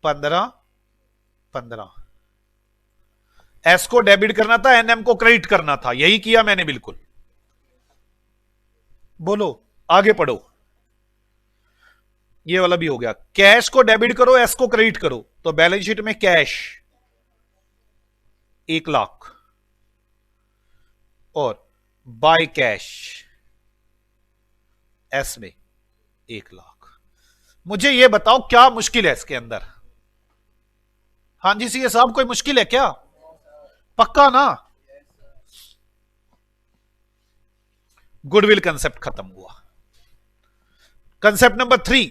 15 15। एस को डेबिट करना था, एनएम को क्रेडिट करना था। यही किया मैंने बिल्कुल। बोलो, आगे पढ़ो। ये वाला भी हो गया। कैश को डेबिट करो, एस को क्रेडिट करो। तो बैलेंस शीट में कैश 1 लाख और बाय कैश एस में 1 लाख। मुझे यह बताओ क्या मुश्किल है इसके अंदर? हाँ जी सी साहब, कोई मुश्किल है क्या? पक्का ना? गुडविल कंसेप्ट खत्म हुआ। Concept number 3,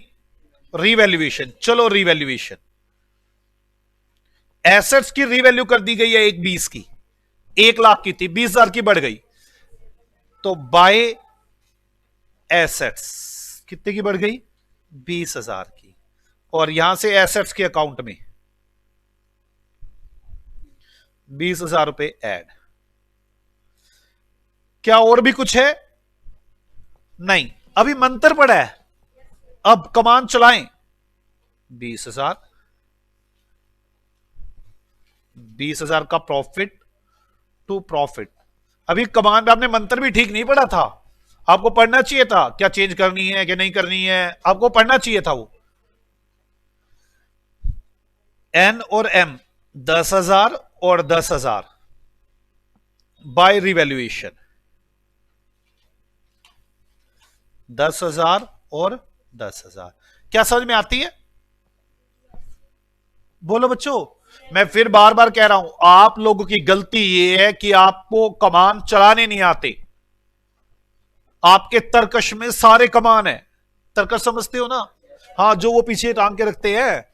revaluation. चलो रीवैल्यूएशन। एसेट्स की रीवैल्यू कर दी गई है 1/20 की। 1 लाख की थी, 20,000 की बढ़ गई। तो बाय एसेट्स कितने की बढ़ गई? 20,000 की। और यहां से एसेट्स के अकाउंट में 20,000 रुपए ऐड। क्या और भी कुछ है? नहीं, अभी मंत्र पड़ा है। अब कमान चलाएं। 20,000, 20,000 का प्रॉफिट टू प्रॉफिट। अभी कमांड आपने मंत्र भी ठीक नहीं पढ़ा था, आपको पढ़ना चाहिए था। क्या चेंज करनी है क्या नहीं करनी है, आपको पढ़ना चाहिए था। वो एन और एम 10,000 और 10,000 बाय रिवैल्यूएशन। 10,000 और 10,000 क्या समझ में आती है? बोलो बच्चों। मैं फिर बार बार कह रहा हूं, आप लोगों की गलती यह है कि आपको कमान चलाने नहीं आते। आपके तरकश में सारे कमान है। तरकश समझते हो ना? हाँ, जो वो पीछे टांग के रखते हैं,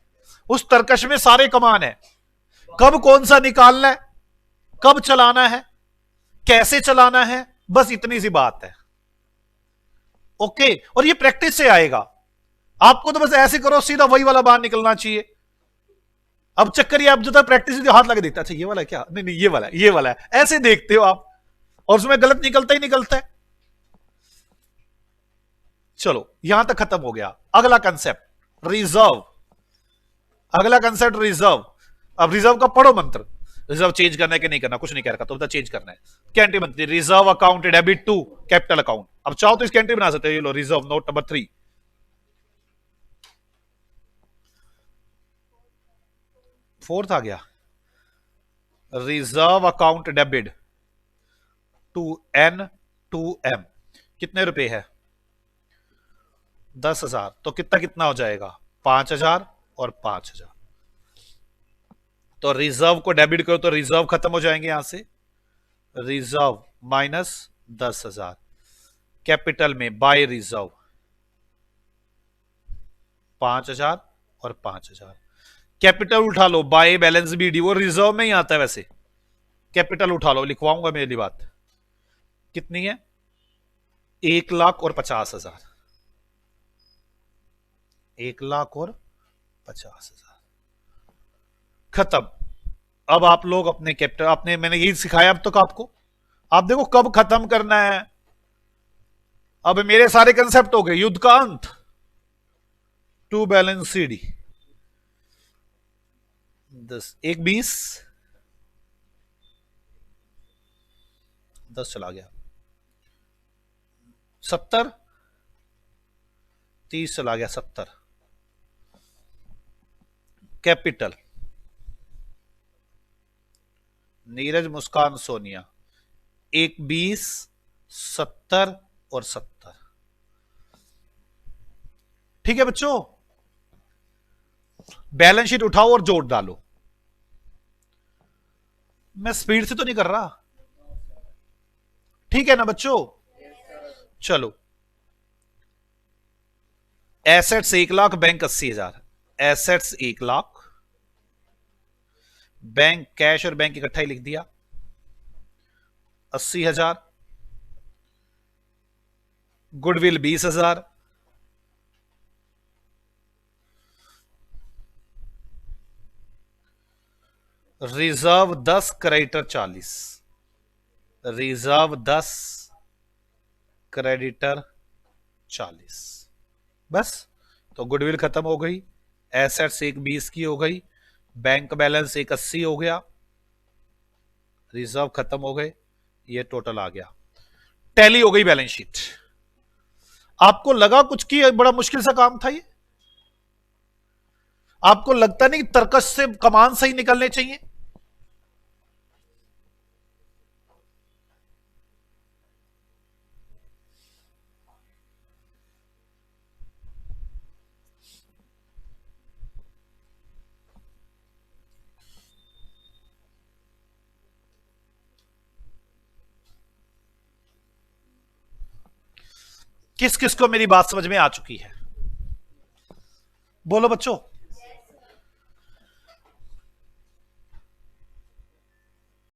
उस तरकश में सारे कमान है। कब कौन सा निकालना है, कब चलाना है, कैसे चलाना है, बस इतनी सी बात है। ओके, और ये प्रैक्टिस से आएगा। आपको तो बस ऐसे करो, सीधा वही वाला बाहर निकलना चाहिए। अब चक्कर ये, आप जो प्रैक्टिस हाथ लगा देता, अच्छा ये वाला है क्या, नहीं नहीं ये वाला है, ये वाला है, ऐसे देखते हो आप, और उसमें गलत निकलता ही निकलता है। चलो यहां तक खत्म हो गया। अगला कंसेप्ट रिजर्व। अगला कंसेप्ट रिजर्व। अब रिजर्व का पढ़ो मंत्र। रिजर्व चेंज करना है कि नहीं करना, कुछ नहीं कह रखा, तो बता चेंज करना है। क्या एंट्री बनती है? Reserve account debit to capital account. अब चाहो तो इसकी एंट्री बना सकते हो। ये लो, रिजर्व नोट नंबर 3, फोर्थ आ गया। Reserve account debit to N to M. कितने रुपए है? 10,000। तो कितना कितना हो जाएगा? 5,000 और 5,000। तो रिजर्व को डेबिट करो तो रिजर्व खत्म हो जाएंगे यहां से। रिजर्व माइनस 10,000 कैपिटल में बाय रिजर्व 5,000 और 5,000। कैपिटल उठा लो, बाय बैलेंस बीडी, वो रिजर्व में ही आता है वैसे। कैपिटल उठा लो, लिखवाऊंगा मेरी बात। कितनी है? 1,00,000 और 50,000। 1,00,000 और 50,000 खत्म। अब आप लोग अपने कैपिटल, आपने, मैंने यही सिखाया अब तक आपको। आप देखो कब खत्म करना है। अब मेरे सारे कंसेप्ट हो गए। युद्ध का अंत, टू बैलेंस सीडी, 10 1 20 10 चला गया, 70 30 चला गया, 70 कैपिटल। नीरज मुस्कान सोनिया 1 20 70 और 70। ठीक है बच्चों, बैलेंस शीट उठाओ और जोड़ डालो। मैं स्पीड से तो नहीं कर रहा, ठीक है ना बच्चों? चलो, assets 1,00,000, bank 80,000। Assets 1,00,000, bank cash और बैंक इकट्ठा ही लिख दिया 80,000। Goodwill 20,000। Reserve 10, creditor 40। Reserve 10, creditor 40। बस, तो गुडविल खत्म हो गई, एसेट्स 1 20 की हो गई, बैंक बैलेंस 1 80 हो गया, रिजर्व खत्म हो गए, ये टोटल आ गया। टैली हो गई बैलेंस शीट। आपको लगा कुछ की बड़ा मुश्किल सा काम था ये? आपको लगता नहीं तर्कश से कमान सही निकलने चाहिए? किस किस को मेरी बात समझ में आ चुकी है? बोलो बच्चों।